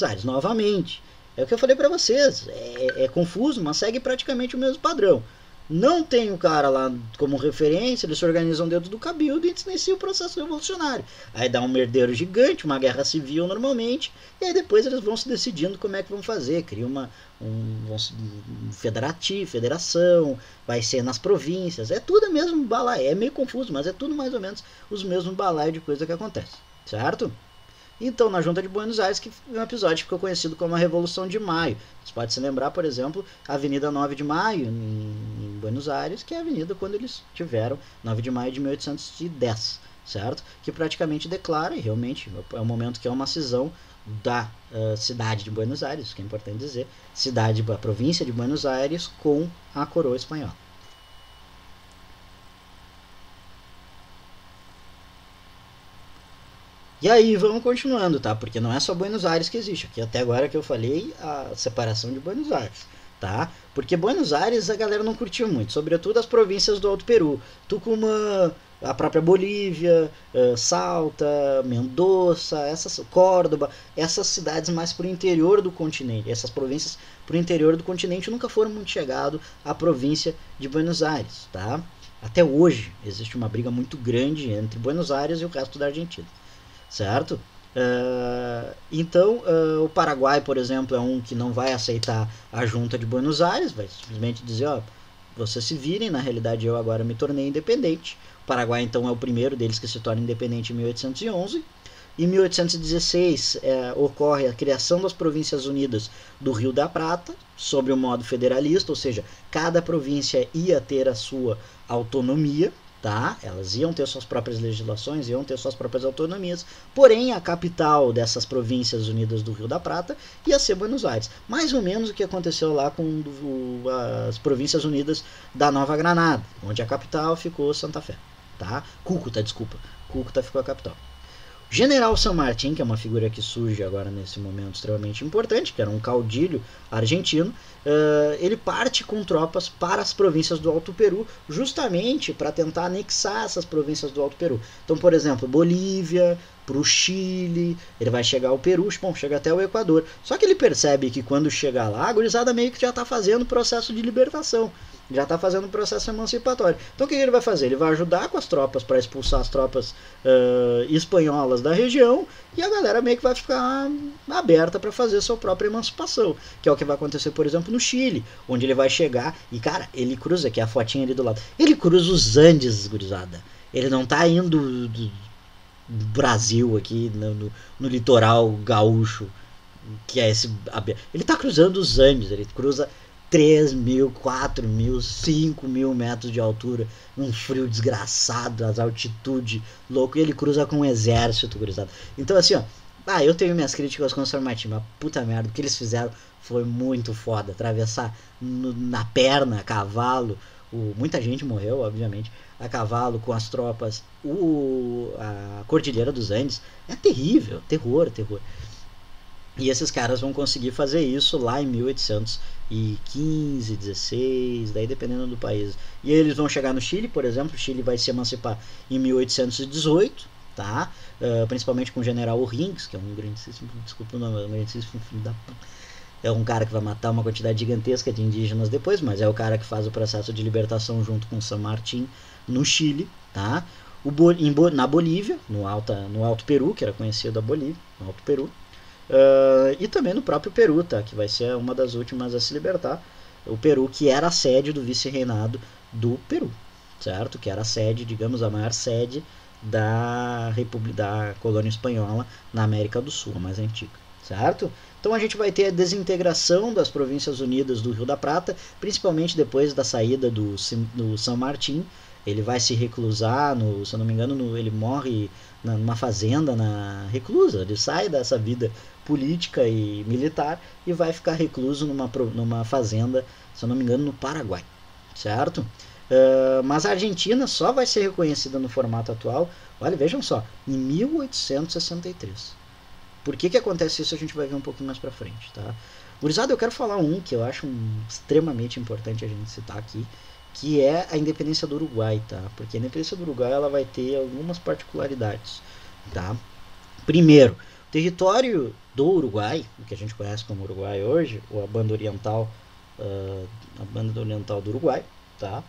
Aires, novamente. É o que eu falei para vocês, é confuso, mas segue praticamente o mesmo padrão. Não tem o cara lá como referência, eles se organizam dentro do cabildo e inicia o processo revolucionário. Aí dá um merdeiro gigante, uma guerra civil normalmente, e aí depois eles vão se decidindo como é que vão fazer. Cria federação, vai ser nas províncias, é tudo mesmo balaio, é meio confuso, mas é tudo mais ou menos os mesmos balaios de coisa que acontece, certo? Então, na Junta de Buenos Aires, que um episódio ficou conhecido como a Revolução de Maio. Você pode se lembrar, por exemplo, a Avenida 9 de Maio, em Buenos Aires, que é a avenida quando eles tiveram 9 de maio de 1810, certo? Que praticamente declara, e realmente é o momento que é uma cisão da cidade de Buenos Aires, que é importante dizer, a província de Buenos Aires com a coroa espanhola. E aí vamos continuando, tá? Porque não é só Buenos Aires que existe. Aqui até agora que eu falei a separação de Buenos Aires, tá? Porque Buenos Aires a galera não curtiu muito, sobretudo as províncias do Alto Peru, Tucumã, a própria Bolívia, Salta, Mendoza, Córdoba, essas cidades mais pro interior do continente, essas províncias pro interior do continente nunca foram muito chegado à província de Buenos Aires, tá? Até hoje existe uma briga muito grande entre Buenos Aires e o resto da Argentina, certo? Então, o Paraguai, por exemplo, é um que não vai aceitar a junta de Buenos Aires, vai simplesmente dizer, ó, vocês se virem, na realidade eu agora me tornei independente. O Paraguai, então, é o primeiro deles que se torna independente em 1811. Em 1816 ocorre a criação das Províncias Unidas do Rio da Prata, sobre o modo federalista, ou seja, cada província ia ter a sua autonomia, tá? Elas iam ter suas próprias legislações, iam ter suas próprias autonomias, porém a capital dessas Províncias Unidas do Rio da Prata ia ser Buenos Aires. Mais ou menos o que aconteceu lá com as Províncias Unidas da Nova Granada, onde a capital ficou Santa Fé, tá? Cúcuta, desculpa. Cúcuta ficou a capital. General San Martín, que é uma figura que surge agora nesse momento extremamente importante, que era um caudilho argentino, ele parte com tropas para as províncias do Alto Peru, justamente para tentar anexar essas províncias do Alto Peru. Então, por exemplo, Bolívia, para o Chile, ele vai chegar ao Peru, bom, chega até o Equador. Só que ele percebe que quando chegar lá, a gurizada meio que já está fazendo o processo de libertação, já está fazendo um processo emancipatório. Então o que ele vai fazer? Ele vai ajudar com as tropas para expulsar as tropas espanholas da região, e a galera meio que vai ficar aberta para fazer sua própria emancipação, que é o que vai acontecer, por exemplo, no Chile, onde ele vai chegar e, cara, ele cruza, que é a fotinha ali do lado, ele cruza os Andes, gurizada. Ele não está indo do Brasil aqui no litoral gaúcho, que é esse, ele está cruzando os Andes, ele cruza 3.000, 4.000, 5.000 metros de altura, num frio desgraçado, as altitudes louco, e ele cruza com um exército, gurizada. Então, assim, ó, eu tenho minhas críticas com o San Martín, mas puta merda, o que eles fizeram foi muito foda. Atravessar na perna, a cavalo, muita gente morreu, obviamente, a cavalo com as tropas, a Cordilheira dos Andes, é terrível, terror, terror. E esses caras vão conseguir fazer isso lá em 1815, 16, daí dependendo do país. E eles vão chegar no Chile, por exemplo, o Chile vai se emancipar em 1818, tá? Principalmente com o general O'Higgins, que é um grandíssimo, desculpa o nome, um grandíssimo filho da puta. É um cara que vai matar uma quantidade gigantesca de indígenas depois, mas é o cara que faz o processo de libertação junto com San Martín no Chile, tá? Na Bolívia, no Alto Peru, que era conhecido a Bolívia, no Alto Peru. E também no próprio Peru, tá? Que vai ser uma das últimas a se libertar. O Peru, que era a sede do vice-reinado do Peru, certo? Que era a sede, digamos, a maior sede da colônia espanhola na América do Sul, a mais antiga, certo? Então a gente vai ter a desintegração das Províncias Unidas do Rio da Prata, principalmente depois da saída do San Martín. Ele vai se reclusar, se eu não me engano, ele morre numa fazenda reclusa. Ele sai dessa vida política e militar e vai ficar recluso numa fazenda, se eu não me engano, no Paraguai, certo? Mas a Argentina só vai ser reconhecida no formato atual, olha, vejam só, em 1863. Por que acontece isso a gente vai ver um pouquinho mais pra frente, tá? Gurizada, eu quero falar que eu acho extremamente importante a gente citar aqui, que é a independência do Uruguai, tá? Porque a independência do Uruguai ela vai ter algumas particularidades, tá? Primeiro, o território do Uruguai, o que a gente conhece como Uruguai hoje, ou a banda oriental do Uruguai, tá?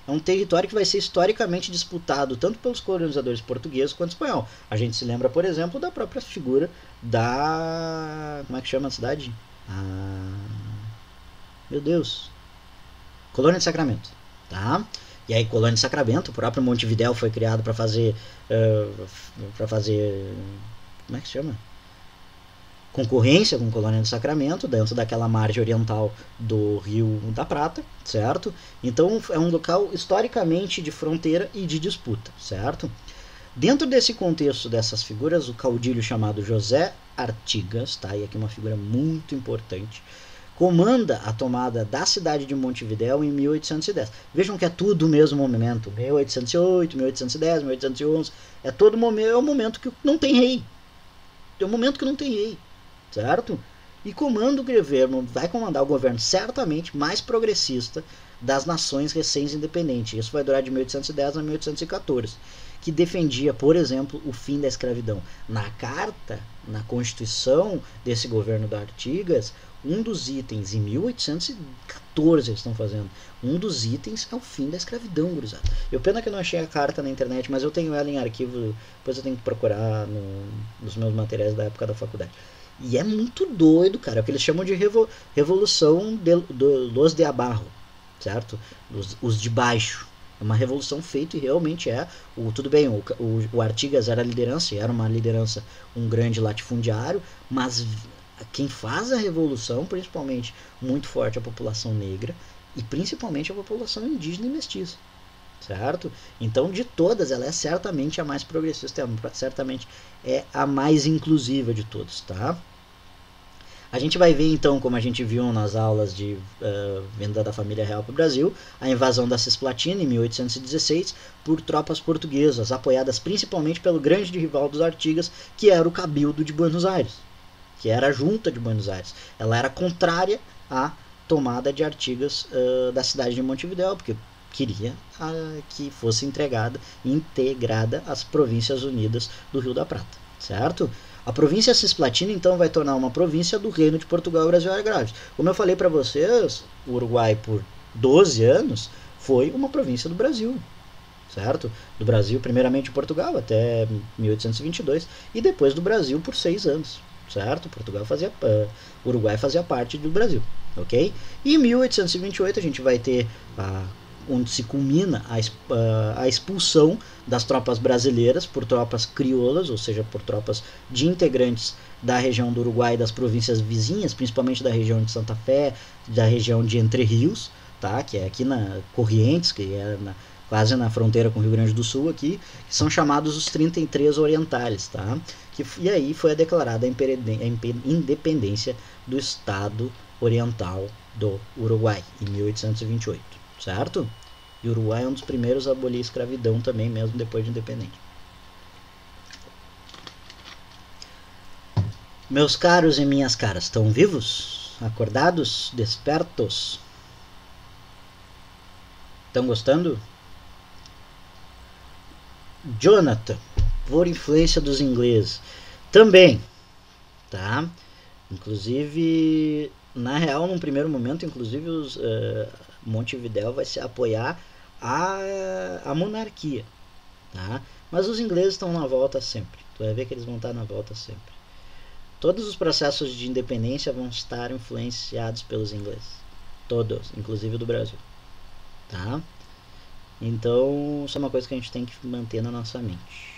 É um território que vai ser historicamente disputado tanto pelos colonizadores portugueses quanto espanhol. A gente se lembra, por exemplo, da própria figura como é que chama a cidade? Meu Deus, Colônia de Sacramento, tá? E aí Colônia de Sacramento, o próprio Montevidéu foi criado para fazer como é que se chama? Concorrência com Colônia do Sacramento, dentro daquela margem oriental do Rio da Prata, certo? Então é um local historicamente de fronteira e de disputa, certo? Dentro desse contexto dessas figuras, o caudilho chamado José Artigas, tá? E aqui uma figura muito importante, comanda a tomada da cidade de Montevidéu em 1810. Vejam que é tudo o mesmo momento, 1808, 1810, 1811, é todo momento, é o momento que não tem rei. É o momento que não tem rei, certo? E comanda o governo, vai comandar o governo certamente mais progressista das nações recém-independentes. Isso vai durar de 1810 a 1814, que defendia, por exemplo, o fim da escravidão. Na carta, na Constituição desse governo da Artigas, um dos itens, em 1814 eles estão fazendo, um dos itens é o fim da escravidão, gurizada. Eu pena que eu não achei a carta na internet, mas eu tenho ela em arquivo, depois eu tenho que procurar nos meus materiais da época da faculdade. E é muito doido, cara, é o que eles chamam de revolução dos de abarro, certo? Os de baixo. É uma revolução feita e realmente é. Tudo bem, o Artigas era a liderança, era uma liderança, um grande latifundiário, mas quem faz a revolução, principalmente muito forte a população negra e principalmente a população indígena e mestiça, certo? Então, de todas, ela é certamente a mais progressista, certamente é a mais inclusiva de todos, tá? A gente vai ver então, como a gente viu nas aulas de vinda da família real para o Brasil, a invasão da Cisplatina em 1816 por tropas portuguesas, apoiadas principalmente pelo grande rival dos Artigas, que era o Cabildo de Buenos Aires, que era a junta de Buenos Aires. Ela era contrária à tomada de Artigas da cidade de Montevidéu, porque queria que fosse integrada às Províncias Unidas do Rio da Prata, certo? A província Cisplatina, então, vai tornar uma província do Reino de Portugal e Brasil Agrários. Como eu falei para vocês, o Uruguai, por 12 anos, foi uma província do Brasil, certo? Do Brasil, primeiramente Portugal, até 1822, e depois do Brasil por 6 anos, certo? O Uruguai fazia parte do Brasil, ok? E em 1828 a gente vai ter onde se culmina a expulsão das tropas brasileiras por tropas crioulas, ou seja, por tropas de integrantes da região do Uruguai e das províncias vizinhas, principalmente da região de Santa Fé, da região de Entre Rios, tá? Que é aqui na Corrientes, que é quase na fronteira com o Rio Grande do Sul aqui, que são chamados os 33 orientais, tá? E aí foi declarada a independência do Estado Oriental do Uruguai, em 1828, certo? E o Uruguai é um dos primeiros a abolir a escravidão também, mesmo depois de independente. Meus caros e minhas caras, estão vivos? Acordados? Despertos? Estão gostando? Jonathan, por influência dos ingleses, também, tá? Inclusive, na real, num primeiro momento, inclusive Montevidéu vai se apoiar a monarquia, tá? Mas os ingleses estão na volta sempre. Tu vai ver que eles vão estar na volta sempre. Todos os processos de independência vão estar influenciados pelos ingleses, todos, inclusive do Brasil, tá? Então, isso é uma coisa que a gente tem que manter na nossa mente.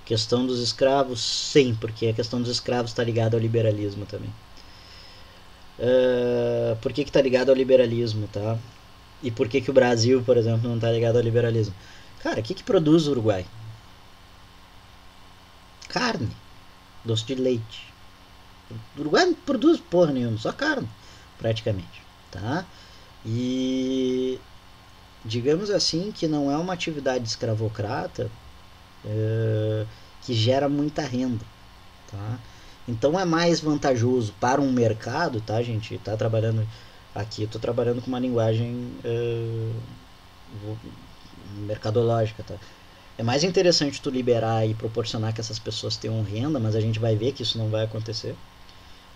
Questão dos escravos, sim, porque a questão dos escravos está ligada ao liberalismo também. Por que está ligado ao liberalismo, tá? E por que o Brasil, por exemplo, não está ligado ao liberalismo? Cara, o que produz o Uruguai? Carne, doce de leite. O Uruguai não produz porra nenhuma, só carne, praticamente, tá? E digamos assim que não é uma atividade escravocrata que gera muita renda, tá? Então é mais vantajoso para um mercado, tá, gente? Tá trabalhando aqui, eu tô trabalhando com uma linguagem mercadológica, tá? É mais interessante tu liberar e proporcionar que essas pessoas tenham renda, mas a gente vai ver que isso não vai acontecer.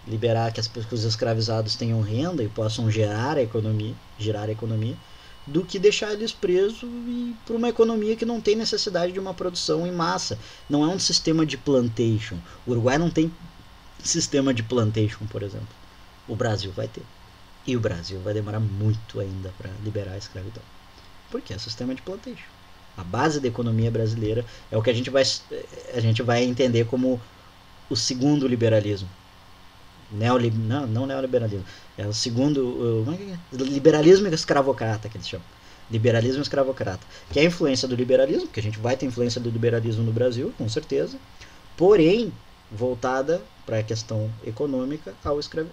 Liberar que os escravizados tenham renda e possam gerar a economia, do que deixar eles presos para uma economia que não tem necessidade de uma produção em massa. Não é um sistema de plantation. O Uruguai não tem sistema de plantation, por exemplo. O Brasil vai ter. E o Brasil vai demorar muito ainda para liberar a escravidão. Porque é sistema de plantation. A base da economia brasileira é o que a gente vai entender como o segundo liberalismo. Não neoliberalismo. É o segundo liberalismo escravocrata que eles chamam. Liberalismo escravocrata. Que é a influência do liberalismo, que a gente vai ter influência do liberalismo no Brasil, com certeza, porém voltada para a questão econômica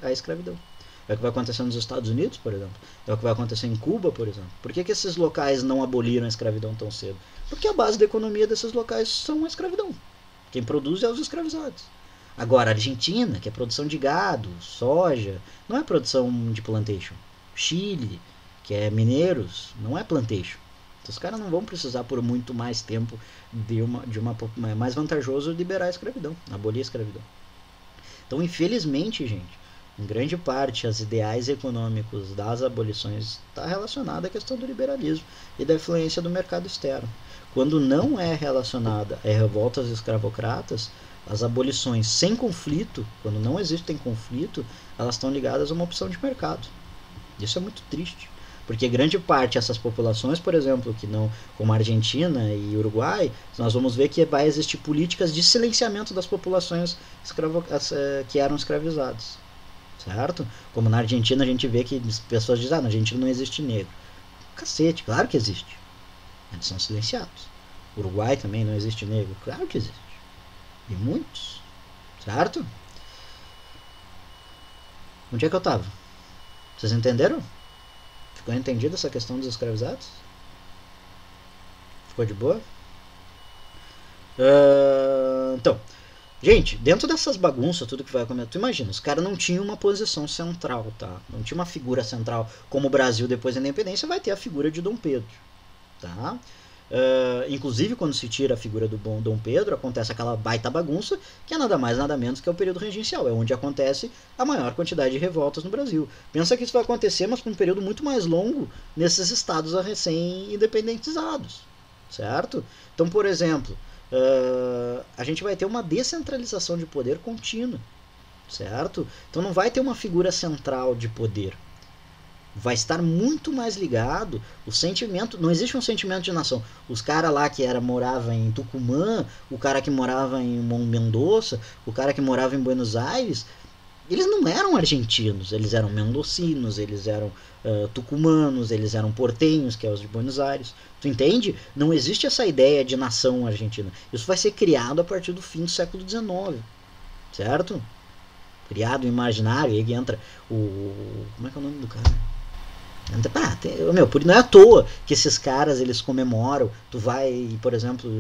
à escravidão. É o que vai acontecer nos Estados Unidos, por exemplo. É o que vai acontecer em Cuba, por exemplo. Por que esses locais não aboliram a escravidão tão cedo? Porque a base da economia desses locais são a escravidão. Quem produz é os escravizados. Agora, a Argentina, que é produção de gado, soja, não é produção de plantation. Chile, que é mineiros, não é plantation. Então os caras não vão precisar por muito mais tempo é mais vantajoso liberar a escravidão, abolir a escravidão. Então, infelizmente, gente, em grande parte, os ideais econômicos das abolições está relacionada à questão do liberalismo e da influência do mercado externo. Quando não é relacionada a revoltas escravocratas, as abolições sem conflito, quando não existem conflito, elas estão ligadas a uma opção de mercado. Isso é muito triste, porque grande parte dessas populações, por exemplo, que não, como a Argentina e Uruguai, nós vamos ver que vai existir políticas de silenciamento das populações que eram escravizadas, certo? Como na Argentina a gente vê que as pessoas dizem, na Argentina não existe negro. Cacete, claro que existe. Eles são silenciados. Uruguai também não existe negro, claro que existe. E muitos, certo? Onde é que eu tava? Vocês entenderam? Ficou entendido essa questão dos escravizados? Ficou de boa? Então, gente, dentro dessas bagunças, tudo que vai acontecer, tu imagina, os caras não tinham uma posição central, tá? Não tinha uma figura central, como o Brasil depois da independência vai ter a figura de Dom Pedro, tá? Inclusive quando se tira a figura do bom Dom Pedro, acontece aquela baita bagunça, que é nada mais nada menos que é o período regencial, é onde acontece a maior quantidade de revoltas no Brasil. Pensa que isso vai acontecer, mas com um período muito mais longo nesses estados recém-independizados, certo? Então, por exemplo, a gente vai ter uma descentralização de poder contínua, certo? Então não vai ter uma figura central de poder. Vai estar muito mais ligado o sentimento, não existe um sentimento de nação. Os caras lá que morava em Tucumã, o cara que morava em Mendoza, o cara que morava em Buenos Aires, eles não eram argentinos, eles eram mendocinos, eles eram tucumanos, eles eram portenhos, que é os de Buenos Aires. Tu entende? Não existe essa ideia de nação argentina. Isso vai ser criado a partir do fim do século XIX, certo? Criado o imaginário, aí entra como é que é o nome do cara? Não é à toa que esses caras eles comemoram. Tu vai, por exemplo,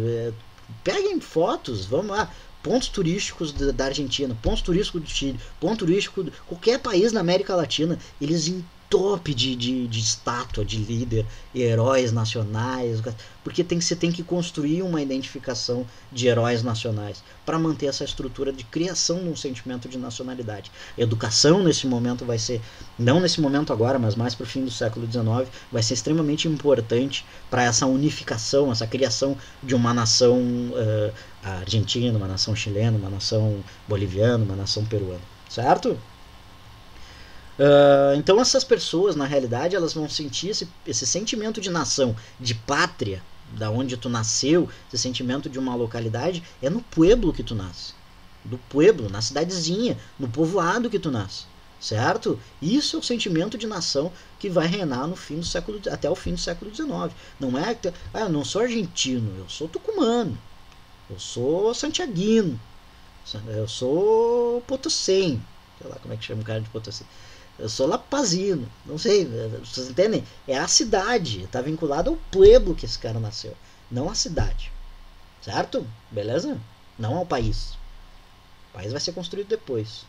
peguem fotos, vamos lá, pontos turísticos da Argentina, pontos turísticos do Chile, ponto turístico de qualquer país na América Latina, eles entope de estátua de líder, heróis nacionais, porque você tem que construir uma identificação de heróis nacionais para manter essa estrutura de criação de um sentimento de nacionalidade. A educação nesse momento vai ser, não nesse momento agora, mas mais para o fim do século XIX, vai ser extremamente importante para essa unificação, essa criação de uma nação argentina, uma nação chilena, uma nação boliviana, uma nação peruana, certo? Então essas pessoas, na realidade, elas vão sentir esse sentimento de nação, de pátria, da onde tu nasceu, esse sentimento de uma localidade, é no pueblo que tu nasce. Do pueblo, na cidadezinha, no povoado que tu nasce, certo? Isso é o sentimento de nação que vai reinar até o fim do século XIX. Não é que eu não sou argentino, eu sou tucumano, eu sou santiaguino, eu sou potossenho, sei lá como é que chama o cara de Potosí. Eu sou lapazino, não sei, vocês entendem? É a cidade, está vinculado ao pueblo que esse cara nasceu, não à cidade, certo? Beleza? Não ao país. O país vai ser construído depois.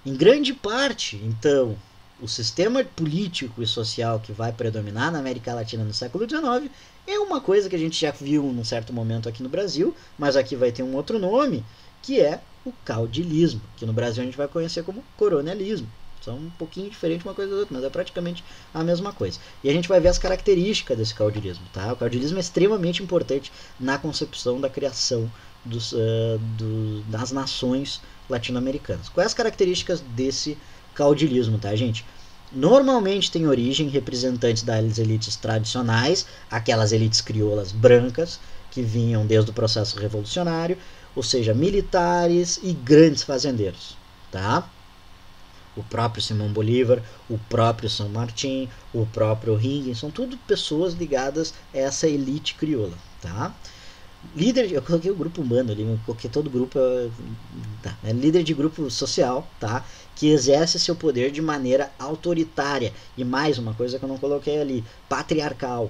Em grande parte, então, o sistema político e social que vai predominar na América Latina no século XIX é uma coisa que a gente já viu num certo momento aqui no Brasil, mas aqui vai ter um outro nome, que é o caudilismo, que no Brasil a gente vai conhecer como coronelismo. São um pouquinho diferente uma coisa da outra, mas é praticamente a mesma coisa. E a gente vai ver as características desse caudilismo, tá? O caudilismo é extremamente importante na concepção da criação das nações latino-americanas. Quais as características desse caudilismo, tá, gente? Normalmente tem origem representantes das elites tradicionais, aquelas elites crioulas brancas que vinham desde o processo revolucionário, ou seja, militares e grandes fazendeiros, tá? o próprio Simão Bolívar, o próprio San Martín, o próprio Higgins, são tudo pessoas ligadas a essa elite crioula, tá? Líder, eu coloquei o grupo humano ali, porque todo grupo é líder de grupo social, tá? Que exerce seu poder de maneira autoritária. E mais uma coisa que eu não coloquei ali, patriarcal,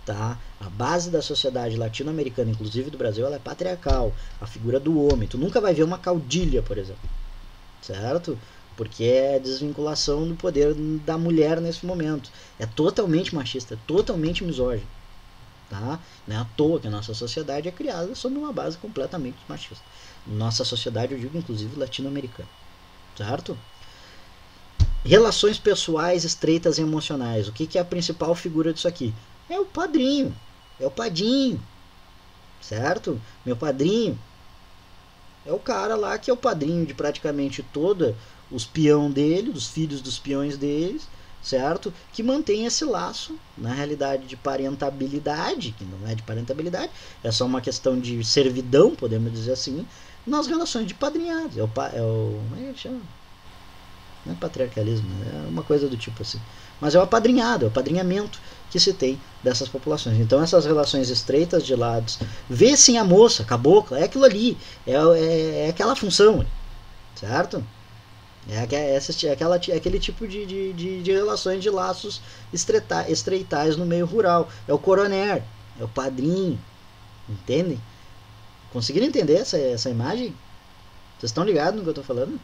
tá? A base da sociedade latino-americana, inclusive do Brasil, ela é patriarcal, a figura do homem. Tu nunca vai ver uma caudilha, por exemplo, certo? Porque é desvinculação do poder da mulher nesse momento. É totalmente machista, é totalmente misógino. Tá? Não é à toa que a nossa sociedade é criada sob uma base completamente machista. Nossa sociedade, eu digo inclusive latino-americana, certo? Relações pessoais estreitas e emocionais. O que é a principal figura disso aqui? É o padrinho, é o padinho, certo? Meu padrinho é o cara lá que é o padrinho de praticamente toda os peão dele, dos filhos dos peões deles, certo? Que mantém esse laço, na realidade, de parentabilidade, que não é de parentabilidade, é só uma questão de servidão, podemos dizer assim, nas relações de padrinhados. Como é que chama? Não é patriarcalismo, é uma coisa do tipo assim. Mas é o apadrinhado, é o apadrinhamento que se tem dessas populações. Então essas relações estreitas de lados, vê sim a moça, a cabocla, é aquilo ali, é aquela função, certo? Aquele tipo de relações de laços estreitais no meio rural. É o coroner, é o padrinho, entendem? Conseguiram entender essa imagem? Vocês estão ligados no que eu estou falando?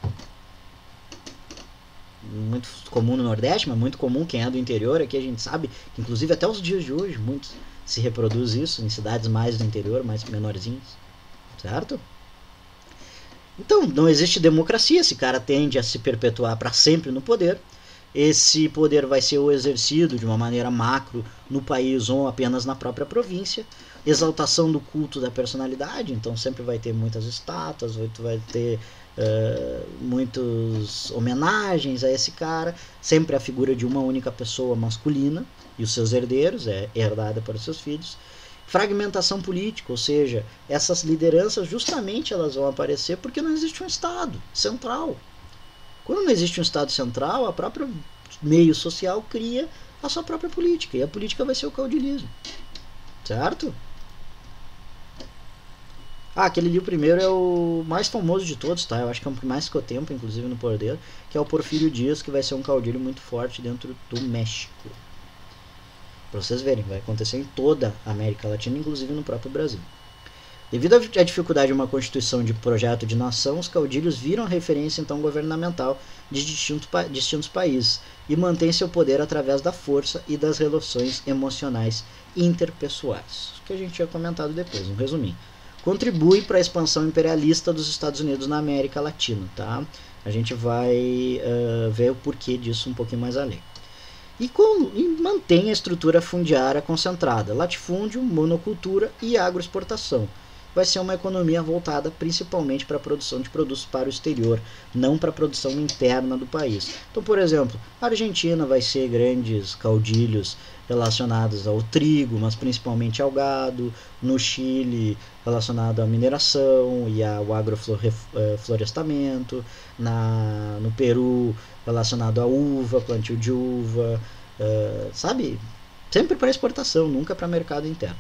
Muito comum no Nordeste, mas muito comum quem é do interior. Aqui a gente sabe que inclusive até os dias de hoje muitos se reproduz isso em cidades mais do interior, mais menorzinhas, certo? Então não existe democracia, esse cara tende a se perpetuar para sempre no poder. Esse poder vai ser exercido de uma maneira macro no país ou apenas na própria província. Exaltação do culto da personalidade, então sempre vai ter muitas estátuas, vai ter muitas homenagens a esse cara, sempre a figura de uma única pessoa masculina e os seus herdeiros, é herdada para os seus filhos. Fragmentação política, ou seja, essas lideranças justamente elas vão aparecer porque não existe um Estado central. Quando não existe um Estado central, a própria meio social cria a sua própria política, e a política vai ser o caudilismo, certo? Aquele ali, o primeiro, é o mais famoso de todos, tá? Eu acho que é o que mais ficou tempo, inclusive, no poder, que é o Porfírio Dias, que vai ser um caudilho muito forte dentro do México. Para vocês verem, vai acontecer em toda a América Latina, inclusive no próprio Brasil. Devido à dificuldade de uma constituição de projeto de nação, os caudilhos viram a referência então governamental de distintos países e mantêm seu poder através da força e das relações emocionais interpessoais. Que a gente tinha comentado depois, um resuminho. Contribui para a expansão imperialista dos Estados Unidos na América Latina, tá? A gente vai ver o porquê disso um pouquinho mais além. E mantém a estrutura fundiária concentrada, latifúndio, monocultura e agroexportação. Vai ser uma economia voltada principalmente para a produção de produtos para o exterior, não para a produção interna do país. Então, por exemplo, a Argentina vai ser grandes caudilhos relacionados ao trigo, mas principalmente ao gado. No Chile, relacionado à mineração e ao agroflorestamento. No Peru, relacionado à uva, plantio de uva, sabe? Sempre para exportação, nunca para mercado interno.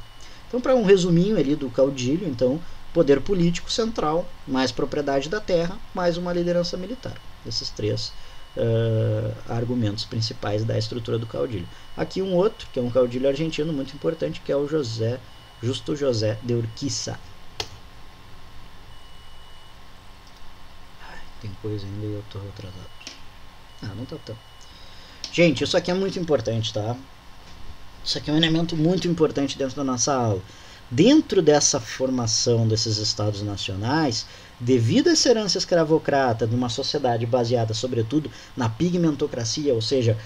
Então, para um resuminho ali do caudilho, então, poder político central, mais propriedade da terra, mais uma liderança militar. Esses três argumentos principais da estrutura do caudilho. Aqui um outro, que é um caudilho argentino muito importante, que é o Justo José de Urquiza. Tem coisa ainda e eu tô atrasado. Não tá tão. Gente, isso aqui é muito importante, tá? Isso aqui é um elemento muito importante dentro da nossa aula. Dentro dessa formação desses estados nacionais, devido a essa herança escravocrata de uma sociedade baseada sobretudo na pigmentocracia, ou seja,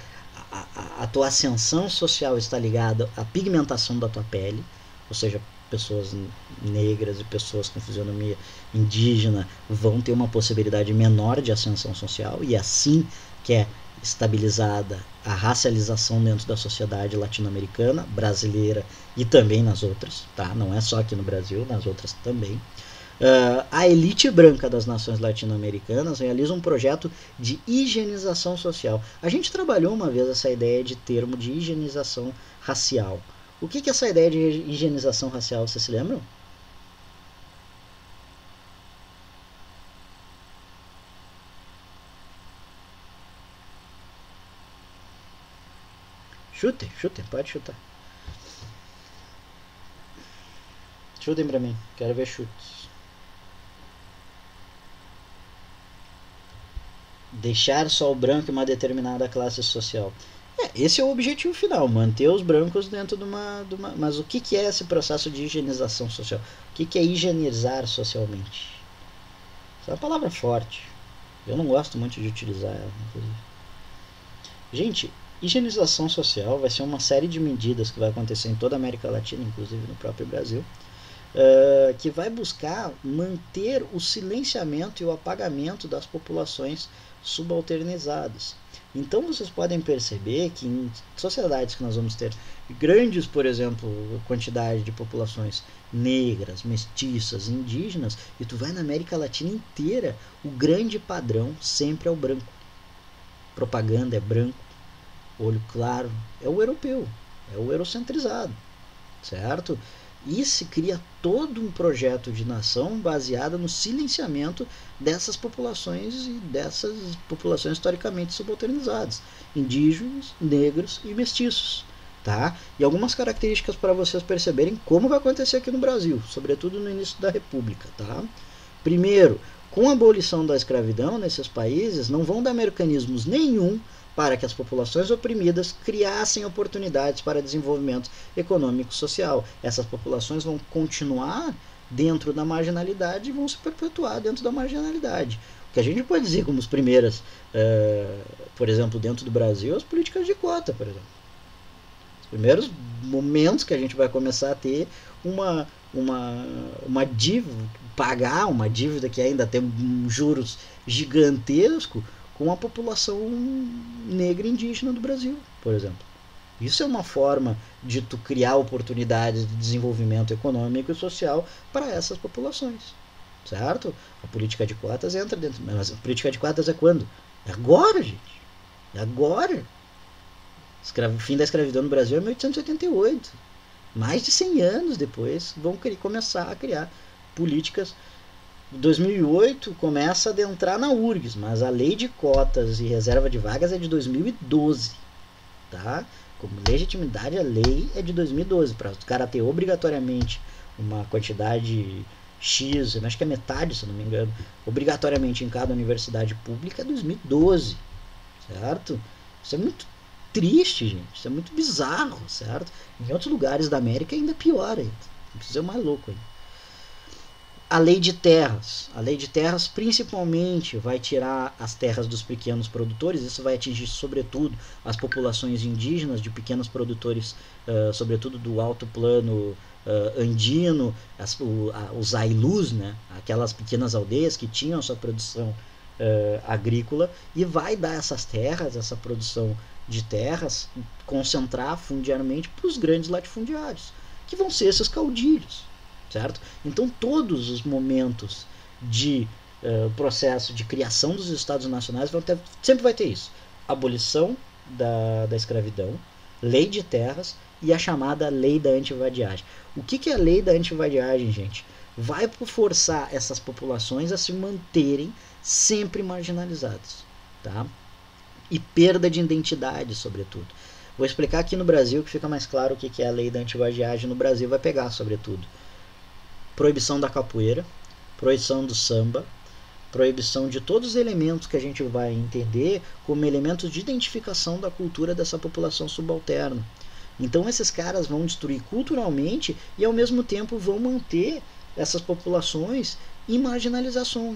a tua ascensão social está ligada à pigmentação da tua pele, ou seja, pessoas negras e pessoas com fisionomia indígena vão ter uma possibilidade menor de ascensão social, e assim que é estabilizada a racialização dentro da sociedade latino-americana, brasileira e também nas outras, tá? Não é só aqui no Brasil, nas outras também. A elite branca das nações latino-americanas realiza um projeto de higienização social. A gente trabalhou uma vez essa ideia de termo de higienização racial. O que é essa ideia de higienização racial, vocês se lembram? Chutem, pode chutar. Chutem pra mim, quero ver chutes. Deixar só o branco em uma determinada classe social. Esse é o objetivo final, manter os brancos dentro de uma. Mas o que é esse processo de higienização social? O que é higienizar socialmente? Essa é uma palavra forte. Eu não gosto muito de utilizar ela, inclusive. Gente, higienização social vai ser uma série de medidas que vai acontecer em toda a América Latina, inclusive no próprio Brasil, que vai buscar manter o silenciamento e o apagamento das populações subalternizadas. Então vocês podem perceber que em sociedades que nós vamos ter grandes, por exemplo, quantidade de populações negras, mestiças, indígenas, e tu vai na América Latina inteira, o grande padrão sempre é o branco. Propaganda é branco, olho claro, é o europeu, é o eurocentrizado, certo? E se cria todo um projeto de nação baseado no silenciamento dessas populações e dessas populações historicamente subalternizadas, indígenas, negros e mestiços, tá? E algumas características para vocês perceberem como vai acontecer aqui no Brasil, sobretudo no início da República, tá? Primeiro, com a abolição da escravidão nesses países, não vão dar mecanismos nenhum para que as populações oprimidas criassem oportunidades para desenvolvimento econômico e social. Essas populações vão continuar dentro da marginalidade e vão se perpetuar dentro da marginalidade. O que a gente pode dizer como as primeiras, por exemplo, dentro do Brasil, as políticas de cota, por exemplo. Os primeiros momentos que a gente vai começar a ter uma dívida, pagar uma dívida que ainda tem juros gigantescos com a população negra e indígena do Brasil, por exemplo. Isso é uma forma de tu criar oportunidades de desenvolvimento econômico e social para essas populações, certo? A política de cotas entra dentro, mas a política de cotas é quando? É agora, gente. É agora. O fim da escravidão no Brasil é 1888. Mais de 100 anos depois vão começar a criar políticas. Em 2008 começa a adentrar na URGS, mas a lei de cotas e reserva de vagas é de 2012, tá? Como legitimidade, a lei é de 2012, para o cara ter obrigatoriamente uma quantidade X, eu acho que é metade, se não me engano, obrigatoriamente em cada universidade pública é 2012, certo? Isso é muito triste, gente, isso é muito bizarro, certo? Em outros lugares da América ainda é pior ainda, precisa ser mais louco ainda. A lei de terras principalmente vai tirar as terras dos pequenos produtores, isso vai atingir sobretudo as populações indígenas de pequenos produtores, sobretudo do alto plano andino, os ailus, né, aquelas pequenas aldeias que tinham sua produção agrícola, e vai dar essas terras, essa produção de terras, concentrar fundiariamente para os grandes latifundiários, que vão ser esses caudilhos. Certo? Então todos os momentos de processo de criação dos estados nacionais sempre vai ter isso: abolição da escravidão, lei de terras e a chamada lei da antivadiagem. O que é a lei da antivadiagem, gente? Vai forçar essas populações a se manterem sempre marginalizadas, tá? E perda de identidade, sobretudo. Vou explicar aqui no Brasil que fica mais claro o que é a lei da antivadiagem. No Brasil vai pegar, sobretudo, proibição da capoeira, proibição do samba, proibição de todos os elementos que a gente vai entender como elementos de identificação da cultura dessa população subalterna. Então esses caras vão destruir culturalmente e ao mesmo tempo vão manter essas populações em marginalização.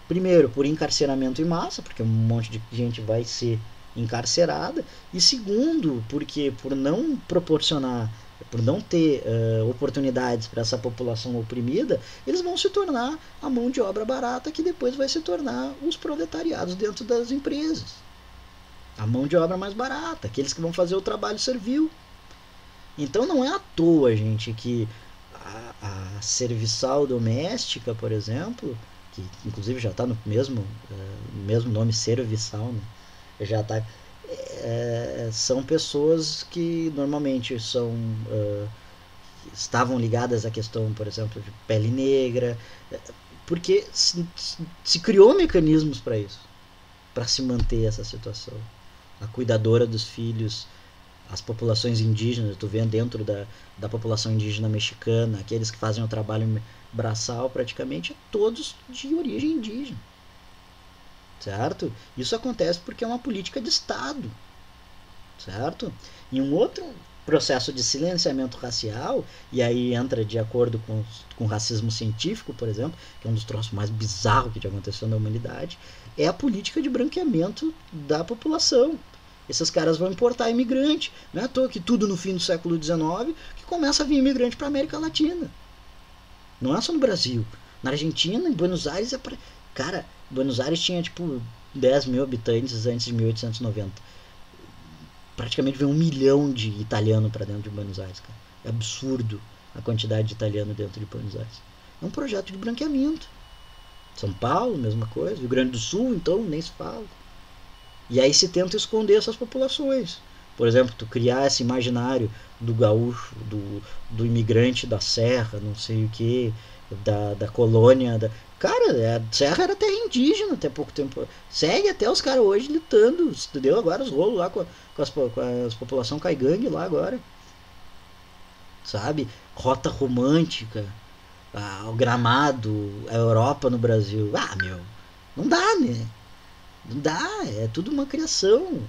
Primeiro, por encarceramento em massa, porque um monte de gente vai ser encarcerada, e segundo, porque por não proporcionar, por não ter oportunidades para essa população oprimida, eles vão se tornar a mão de obra barata, que depois vai se tornar os proletariados dentro das empresas. A mão de obra mais barata, aqueles que vão fazer o trabalho servil. Então não é à toa, gente, que a serviçal doméstica, por exemplo, que inclusive já está no mesmo nome, serviçal, né? Já está. São pessoas que normalmente estavam ligadas à questão, por exemplo, de pele negra, porque se criou mecanismos para isso, para se manter essa situação. A cuidadora dos filhos, as populações indígenas, tu vê dentro da população indígena mexicana, aqueles que fazem o trabalho braçal, praticamente todos de origem indígena, certo? Isso acontece porque é uma política de Estado, certo? E um outro processo de silenciamento racial, e aí entra de acordo com o racismo científico, por exemplo, que é um dos troços mais bizarros que já aconteceu na humanidade, é a política de branqueamento da população. Esses caras vão importar imigrante. Não é à toa que tudo no fim do século XIX que começa a vir imigrante para a América Latina. Não é só no Brasil. Na Argentina, em Buenos Aires, cara, Buenos Aires tinha tipo 10 mil habitantes antes de 1890. Praticamente veio 1 milhão de italiano para dentro de Buenos Aires, cara. É absurdo a quantidade de italiano dentro de Buenos Aires. É um projeto de branqueamento. São Paulo, mesma coisa. Rio Grande do Sul, então, nem se fala. E aí se tenta esconder essas populações. Por exemplo, tu criar esse imaginário do gaúcho, do imigrante da serra, não sei o que, da colônia. Cara, a serra era terra indígena até pouco tempo. Segue até os caras hoje lutando, entendeu? Agora os rolos lá com as população caigangue lá agora. Sabe? Rota romântica, o Gramado, a Europa no Brasil. Ah, meu, não dá, né? Não dá, é tudo uma criação,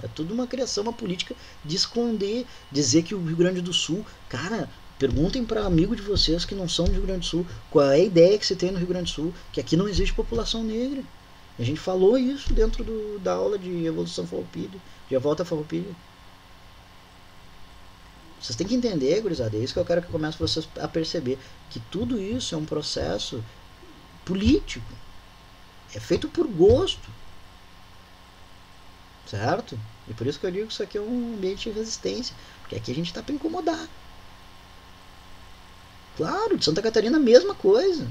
uma política de esconder, dizer que o Rio Grande do Sul, cara, perguntem para amigos de vocês que não são do Rio Grande do Sul, qual é a ideia que se tem no Rio Grande do Sul, que aqui não existe população negra. A gente falou isso dentro da aula de Evolução Farroupilha, de A Volta Farroupilha. Vocês têm que entender, gurizada, é isso que eu quero que comece vocês a perceber, que tudo isso é um processo político, é feito por gosto. Certo? E por isso que eu digo que isso aqui é um ambiente de resistência. Porque aqui a gente está para incomodar. Claro, de Santa Catarina a mesma coisa.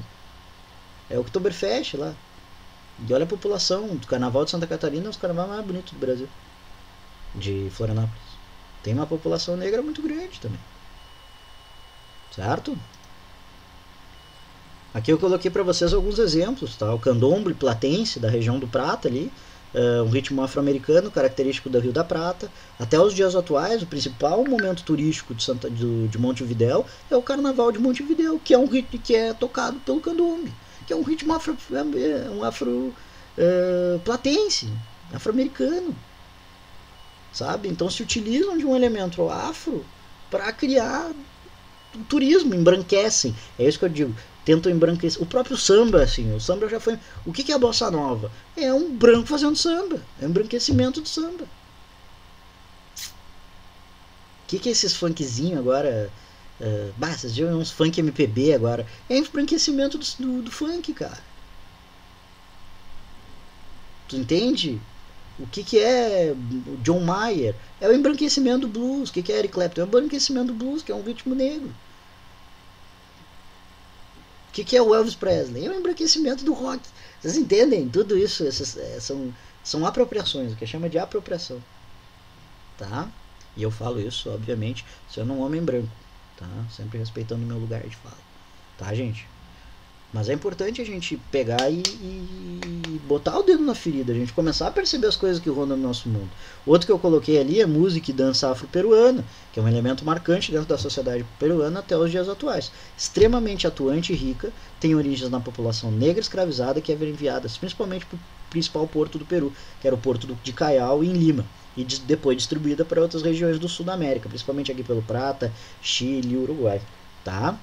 É o Oktoberfest lá. E olha a população do Carnaval de Santa Catarina, é o carnaval mais bonito do Brasil. De Florianópolis. Tem uma população negra muito grande também. Certo? Aqui eu coloquei para vocês alguns exemplos, tá? O candomblé platense da região do Prata ali, um ritmo afro-americano característico do Rio da Prata. Até os dias atuais, o principal momento turístico de Montevidéu é o Carnaval de Montevidéu, que é um ritmo que é tocado pelo candomblé, que é um ritmo platense, afro-americano, sabe? Então se utilizam de um elemento afro para criar o turismo, embranquecem. É isso que eu digo. Tentam embranquecer. O próprio samba, assim, o samba já foi. O que é a bossa nova? É um branco fazendo samba. É um embranquecimento do samba. O que é esses funkzinhos agora? Esses dias uns funk MPB agora. É embranquecimento do funk, cara. Tu entende? O que é John Mayer? É o embranquecimento do blues. O que é Eric Clapton? É o embranquecimento do blues, que é um ritmo negro. O que é o Elvis Presley? É o embranquecimento do rock. Vocês entendem? Tudo isso são apropriações, o que chama de apropriação. Tá? E eu falo isso, obviamente, sendo um homem branco. Tá? Sempre respeitando o meu lugar de fala. Tá, gente? Mas é importante a gente pegar e botar o dedo na ferida, a gente começar a perceber as coisas que rondam no nosso mundo. Outro que eu coloquei ali é música e dança afro-peruana, que é um elemento marcante dentro da sociedade peruana até os dias atuais. Extremamente atuante e rica, tem origens na população negra escravizada que é enviada principalmente para o principal porto do Peru, que era o porto de Callao em Lima, e depois distribuída para outras regiões do sul da América, principalmente aqui pelo Prata, Chile e Uruguai. Tá?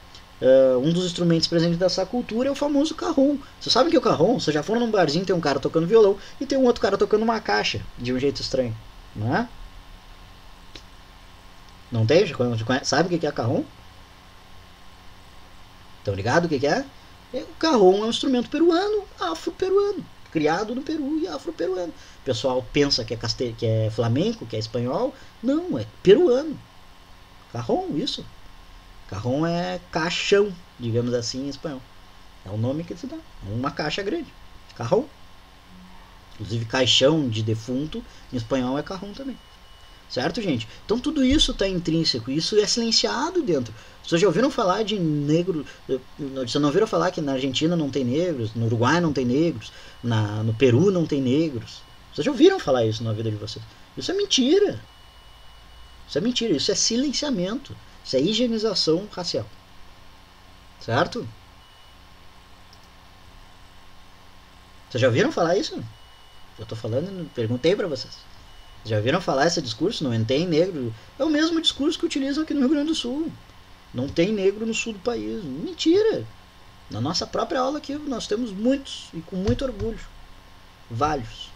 Um dos instrumentos presentes dessa cultura é o famoso carrom. Você sabe que o carrom, você já for num barzinho, tem um cara tocando violão e tem um outro cara tocando uma caixa, de um jeito estranho, não é? Não tem? Sabe o que é carrom? Estão ligados o que é? O carrom é um instrumento peruano, afro-peruano, criado no Peru e afro-peruano. O pessoal pensa que é flamenco, que é espanhol. Não, é peruano. Carrom, isso. Carrom é caixão, digamos assim, em espanhol. É o nome que se dá. Uma caixa grande. Carrão. Inclusive, caixão de defunto em espanhol é carrão também. Certo, gente? Então tudo isso está intrínseco. Isso é silenciado dentro. Vocês já ouviram falar de negro? Vocês não ouviram falar que na Argentina não tem negros, no Uruguai não tem negros, no Peru não tem negros? Vocês já ouviram falar isso na vida de vocês? Isso é mentira. Isso é mentira. Isso é silenciamento. Isso é higienização racial. Certo? Vocês já ouviram falar isso? Eu tô falando, perguntei pra vocês. Já ouviram falar esse discurso? Não tem negro. É o mesmo discurso que utilizam aqui no Rio Grande do Sul. Não tem negro no sul do país. Mentira. Na nossa própria aula aqui nós temos muitos, e com muito orgulho. Vários.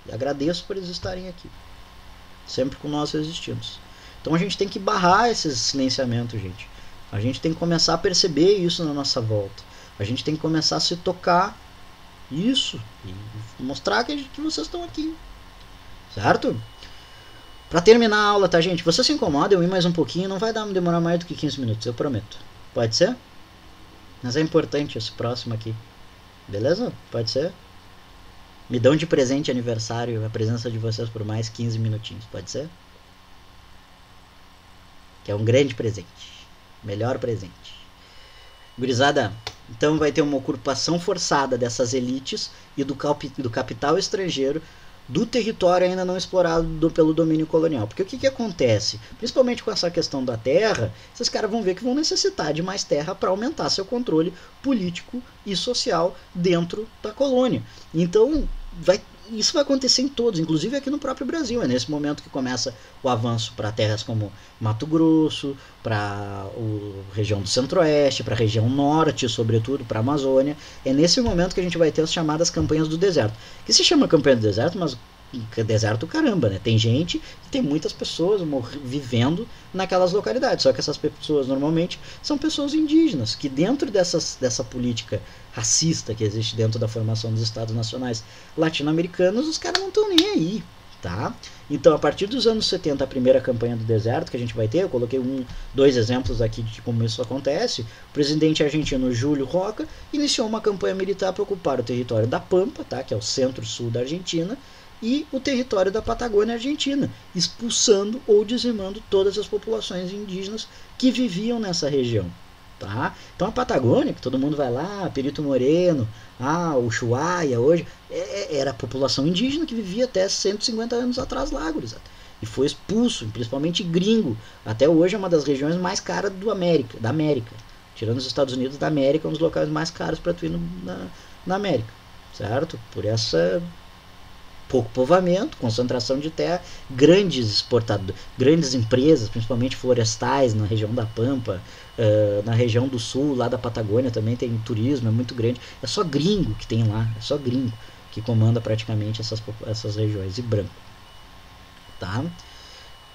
E agradeço por eles estarem aqui. Sempre com nós resistimos. Então a gente tem que barrar esse silenciamento, gente. A gente tem que começar a perceber isso na nossa volta. A gente tem que começar a se tocar isso e mostrar que vocês estão aqui, certo? Pra terminar a aula, tá, gente? Você se incomoda eu ir mais um pouquinho, não vai demorar mais do que 15 minutos, eu prometo. Pode ser? Mas é importante esse próximo aqui. Beleza? Pode ser? Me dão de presente aniversário a presença de vocês por mais 15 minutinhos, pode ser? Que é um grande presente. Melhor presente. Gurizada, então vai ter uma ocupação forçada dessas elites e do capital estrangeiro do território ainda não explorado pelo domínio colonial. Porque o que acontece? Principalmente com essa questão da terra, esses caras vão ver que vão necessitar de mais terra para aumentar seu controle político e social dentro da colônia. Então, isso vai acontecer em todos, inclusive aqui no próprio Brasil. É nesse momento que começa o avanço para terras como Mato Grosso, para a região do Centro-Oeste, para a região Norte, sobretudo, para a Amazônia. É nesse momento que a gente vai ter as chamadas campanhas do deserto. Que se chama campanha do deserto, mas deserto caramba, né? Tem gente, tem muitas pessoas vivendo naquelas localidades, só que essas pessoas normalmente são pessoas indígenas, que dentro dessa política racista que existe dentro da formação dos estados nacionais latino-americanos, os caras não estão nem aí, tá? Então, a partir dos anos 70, a primeira campanha do deserto que a gente vai ter, eu coloquei dois exemplos aqui de como isso acontece. O presidente argentino Júlio Roca iniciou uma campanha militar para ocupar o território da Pampa, tá? Que é o centro-sul da Argentina, e o território da Patagônia Argentina, expulsando ou dizimando todas as populações indígenas que viviam nessa região. Tá? Então a Patagônia, que todo mundo vai lá, Perito Moreno, Ushuaia hoje, era a população indígena que vivia até 150 anos atrás lá, gurizada. E foi expulso, principalmente gringo. Até hoje é uma das regiões mais caras da América. Tirando os Estados Unidos, da América, um dos locais mais caros para tu ir na América. Certo? Por essa pouco povoamento, concentração de terra, grandes empresas, principalmente florestais na região da Pampa, na região do sul, lá da Patagônia também tem turismo, é muito grande. É só gringo que tem lá, é só gringo que comanda praticamente essas regiões, e branco. Tá?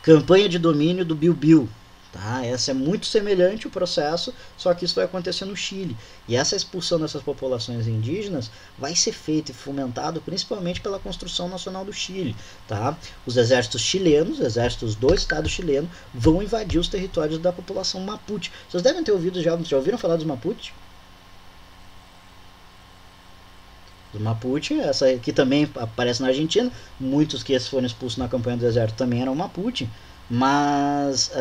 Campanha de domínio do Bill. Tá? Essa é muito semelhante ao processo, só que isso vai acontecer no Chile. E essa expulsão dessas populações indígenas vai ser feita e fomentado principalmente pela construção nacional do Chile. Tá? Os exércitos chilenos, exércitos do Estado chileno, vão invadir os territórios da população Mapuche. Vocês devem ter ouvido já ouviram falar dos Mapuche? Os Mapuche, essa aqui também aparece na Argentina. Muitos que foram expulsos na campanha do deserto também eram Mapuche. Mas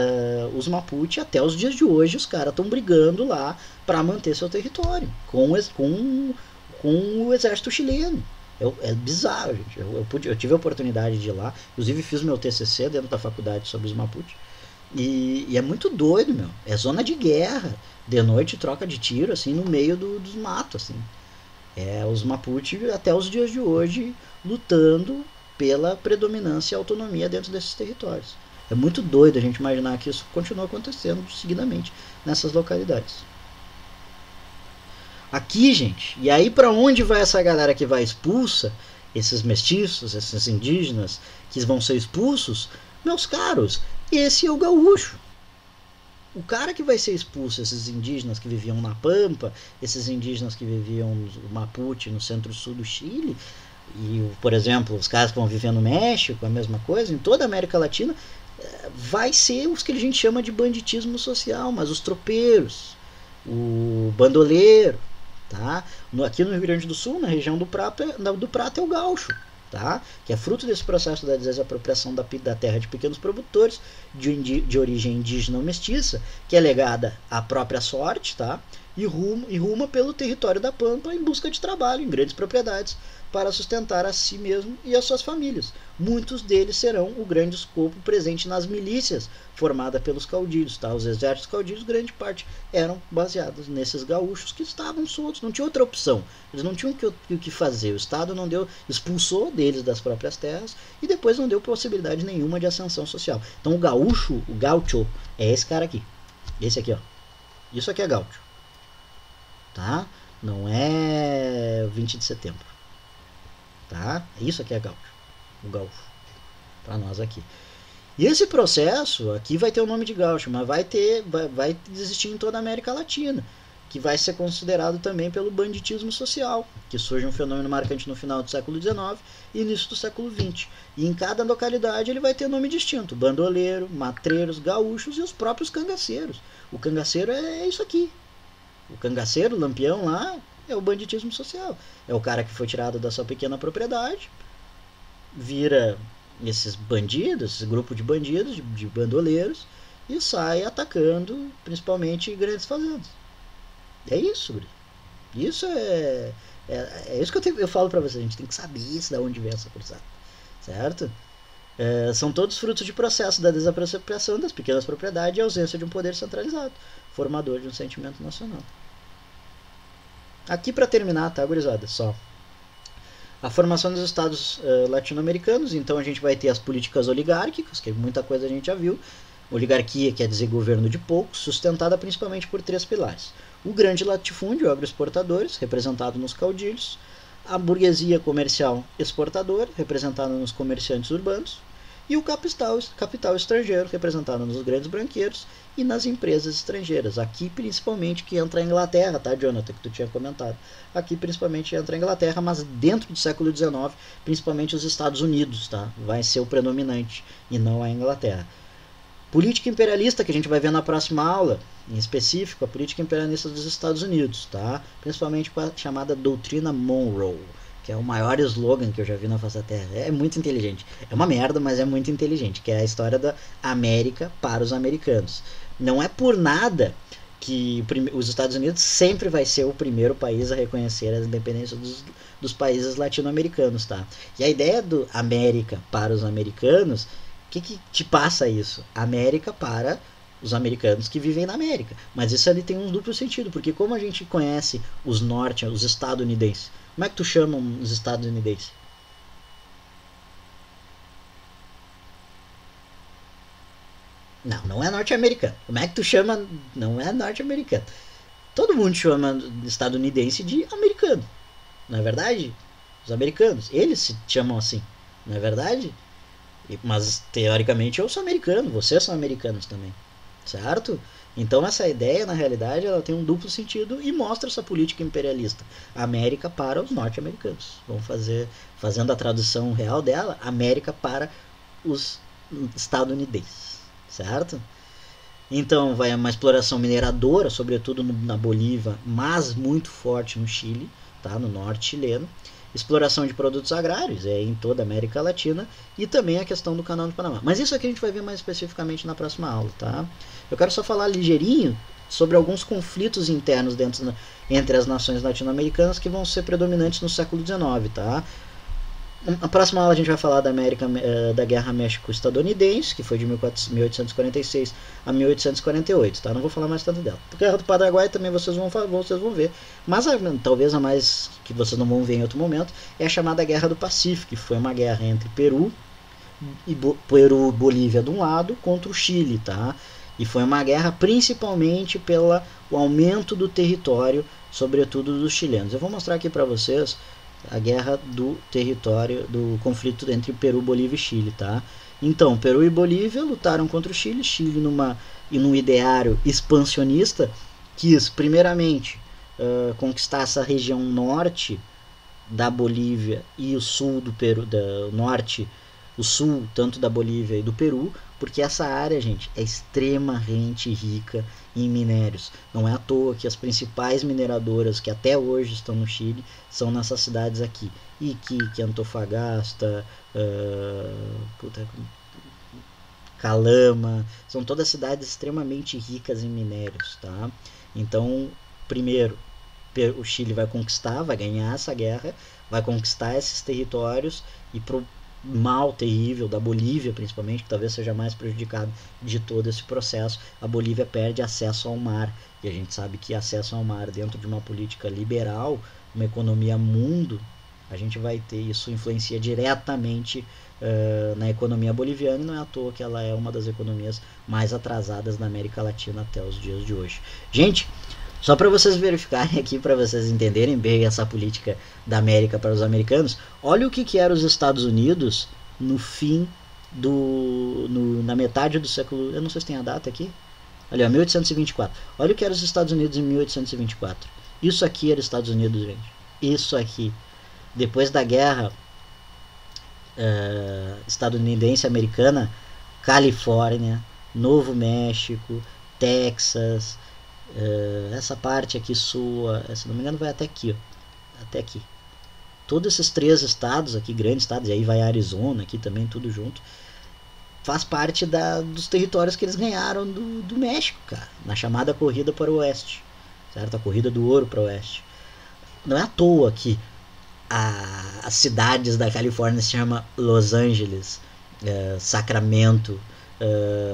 os Mapuche, até os dias de hoje, os caras estão brigando lá para manter seu território com o exército chileno. É bizarro, gente. Eu tive a oportunidade de ir lá, inclusive fiz meu TCC dentro da faculdade sobre os Mapuche. E é muito doido, meu. É zona de guerra. De noite troca de tiro, assim, no meio dos matos, assim. Os Mapuche, até os dias de hoje, lutando pela predominância e autonomia dentro desses territórios. É muito doido a gente imaginar que isso continua acontecendo seguidamente nessas localidades. Aqui, gente, e aí para onde vai essa galera que vai expulsa? Esses mestiços, esses indígenas que vão ser expulsos? Meus caros, esse é o gaúcho. O cara que vai ser expulso, esses indígenas que viviam na Pampa, esses indígenas que viviam no Mapuche, no centro-sul do Chile, e, por exemplo, os caras que vão viver no México, a mesma coisa, em toda a América Latina, vai ser os que a gente chama de banditismo social, mas os tropeiros, o bandoleiro, tá? Aqui no Rio Grande do Sul, na região do Prata é o gaúcho, tá? Que é fruto desse processo da desapropriação da terra de pequenos produtores de origem indígena ou mestiça, que é legada à própria sorte, tá? E ruma pelo território da Pampa em busca de trabalho em grandes propriedades para sustentar a si mesmo e as suas famílias. Muitos deles serão o grande escopo presente nas milícias formadas pelos caudilhos. Tá? Os exércitos caudilhos, grande parte, eram baseados nesses gaúchos que estavam soltos, não tinha outra opção. Eles não tinham o que fazer. O Estado não deu, expulsou deles das próprias terras e depois não deu possibilidade nenhuma de ascensão social. Então o gaúcho, o gaucho, é esse cara aqui. Esse aqui, ó. Isso aqui é gaucho. Tá? Não é 20 de setembro. Tá? Isso aqui é gaúcho. O gaúcho. Para nós aqui. E esse processo aqui vai ter o nome de gaúcho, mas vai existir em toda a América Latina, que vai ser considerado também pelo banditismo social, que surge um fenômeno marcante no final do século XIX e início do século XX. E em cada localidade ele vai ter nome distinto: bandoleiro, matreiros, gaúchos e os próprios cangaceiros. O cangaceiro é isso aqui. O cangaceiro, o lampião lá, é o banditismo social. É o cara que foi tirado da sua pequena propriedade, vira esses bandidos, esse grupo de bandidos, de bandoleiros, e sai atacando principalmente grandes fazendas. É isso, Guri. Isso é isso que eu falo pra vocês. A gente tem que saber isso, de onde vem essa cruzada. Certo? São todos frutos de processo da desapropriação das pequenas propriedades e ausência de um poder centralizado, formador de um sentimento nacional. Aqui para terminar, tá, gurizada? Só a formação dos estados latino-americanos. Então a gente vai ter as políticas oligárquicas, que muita coisa a gente já viu. Oligarquia quer dizer governo de poucos, sustentada principalmente por 3 pilares: o grande latifúndio, agroexportadores, representado nos caudilhos; a burguesia comercial exportadora, representada nos comerciantes urbanos; e o capital estrangeiro, representado nos grandes banqueiros e nas empresas estrangeiras. Aqui principalmente que entra a Inglaterra, tá, Jonathan, que tu tinha comentado. Aqui principalmente entra a Inglaterra, mas dentro do século XIX, principalmente os Estados Unidos, tá? Vai ser o predominante e não a Inglaterra. Política imperialista, que a gente vai ver na próxima aula, em específico, a política imperialista dos Estados Unidos, tá? Principalmente com a chamada doutrina Monroe, que é o maior slogan que eu já vi na face da Terra. É muito inteligente. É uma merda, mas é muito inteligente, que é a história da América para os americanos. Não é por nada que os Estados Unidos sempre vai ser o primeiro país a reconhecer a independência dos países latino-americanos, tá? E a ideia do América para os americanos, o que te passa isso? América para os americanos que vivem na América. Mas isso ali tem um duplo sentido, porque como a gente conhece os estadunidenses, como é que tu chama os estadunidenses? Não é norte-americano. Como é que tu chama? Não é norte-americano. Todo mundo chama estadunidense de americano, não é verdade? Os americanos, eles se chamam assim, não é verdade? Mas teoricamente eu sou americano, vocês são americanos também, certo? Então essa ideia, na realidade, ela tem um duplo sentido e mostra essa política imperialista: América para os norte-americanos. Vamos fazendo a tradução real dela: América para os estadunidenses, certo? Então vai uma exploração mineradora, sobretudo na Bolívia, mas muito forte no Chile, tá? No norte chileno. Exploração de produtos agrários em toda a América Latina, e também a questão do Canal do Panamá. Mas isso aqui a gente vai ver mais especificamente na próxima aula, tá? Eu quero só falar ligeirinho sobre alguns conflitos internos entre as nações latino-americanas que vão ser predominantes no século XIX, tá? Na próxima aula a gente vai falar da Guerra México-Estadunidense, que foi de 1846 a 1848, tá? Não vou falar mais tanto dela. A Guerra do Paraguai também vocês vão ver, mas talvez a mais que vocês não vão ver em outro momento é a chamada Guerra do Pacífico, que foi uma guerra entre Peru e Bolívia de um lado contra o Chile, tá? E foi uma guerra principalmente pelo aumento do território, sobretudo dos chilenos. Eu vou mostrar aqui para vocês a guerra do território, do conflito entre Peru, Bolívia e Chile, tá? Então, Peru e Bolívia lutaram contra o Chile. Chile, num ideário expansionista, quis primeiramente conquistar essa região norte da Bolívia e o sul do Peru, norte o sul, tanto da Bolívia e do Peru, porque essa área, gente, é extremamente rica em minérios. Não é à toa que as principais mineradoras que até hoje estão no Chile são nessas cidades aqui. Iquique, Antofagasta, Calama, são todas cidades extremamente ricas em minérios, tá? Então, primeiro, o Chile vai conquistar, vai ganhar essa guerra, vai conquistar esses territórios e pro mal terrível da Bolívia, principalmente, que talvez seja mais prejudicado de todo esse processo, a Bolívia perde acesso ao mar. E a gente sabe que acesso ao mar dentro de uma política liberal, uma economia mundo, a gente vai ter isso influencia diretamente na economia boliviana, e não é à toa que ela é uma das economias mais atrasadas da América Latina até os dias de hoje. Gente, só para vocês verificarem aqui, para vocês entenderem bem essa política da América para os americanos, olha o que eram os Estados Unidos no fim na metade do século, eu não sei se tem a data aqui, olha, 1824. Olha o que eram os Estados Unidos em 1824. Isso aqui era os Estados Unidos, gente. Isso aqui. Depois da guerra estadunidense-americana, Califórnia, Novo México, Texas, essa parte aqui sul, se não me engano vai até aqui, ó, até aqui. Todos esses 3 estados aqui, grandes estados, e aí vai Arizona aqui também, tudo junto, faz parte dos territórios que eles ganharam do México, cara, na chamada corrida para o oeste, certo? A corrida do ouro para o oeste. Não é à toa que as cidades da Califórnia se chama Los Angeles, Sacramento,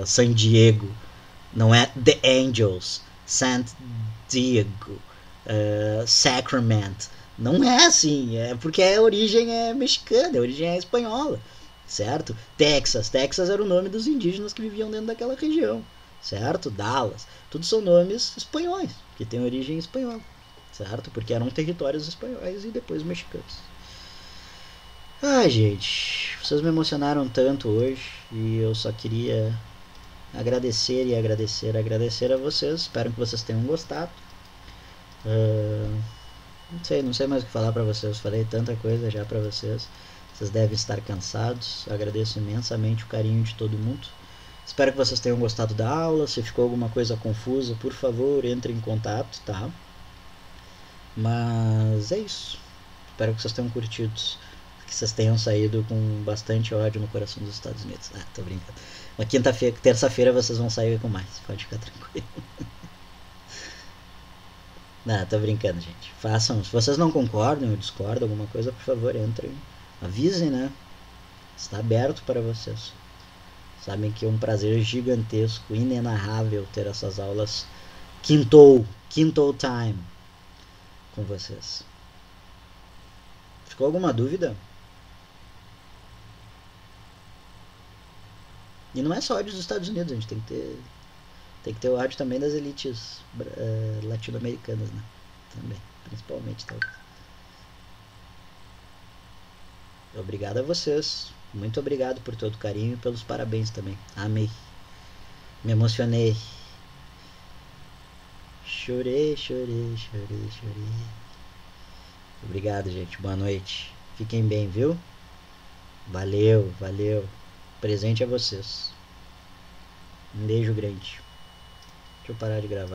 San Diego, não é The Angels, San Diego, Sacramento, não é assim, é porque a origem é mexicana, a origem é espanhola, certo? Texas era o nome dos indígenas que viviam dentro daquela região, certo? Dallas, tudo são nomes espanhóis, que têm origem espanhola, certo? Porque eram territórios espanhóis e depois mexicanos. Ai, gente, vocês me emocionaram tanto hoje e eu só queria agradecer a vocês. Espero que vocês tenham gostado. Não sei mais o que falar pra vocês. Falei tanta coisa já pra vocês. Vocês devem estar cansados. Agradeço imensamente o carinho de todo mundo. Espero que vocês tenham gostado da aula. Se ficou alguma coisa confusa, por favor, entre em contato, tá? Mas é isso. Espero que vocês tenham curtido. Que vocês tenham saído com bastante ódio no coração dos Estados Unidos. Tô brincando. Uma terça-feira vocês vão sair com mais. Pode ficar tranquilo. Tô brincando, gente. Façam. Se vocês não concordam ou discordam alguma coisa, por favor, entrem. Avisem, né? Está aberto para vocês. Sabem que é um prazer gigantesco, inenarrável ter essas aulas quintou time com vocês. Ficou alguma dúvida? E não é só ódio dos Estados Unidos, a gente tem que ter o ódio também das elites latino-americanas, né? Também, principalmente, talvez. Obrigado a vocês. Muito obrigado por todo o carinho e pelos parabéns também. Amei. Me emocionei. Chorei. Obrigado, gente. Boa noite. Fiquem bem, viu? Valeu. Presente a vocês. Um beijo grande. Deixa eu parar de gravar.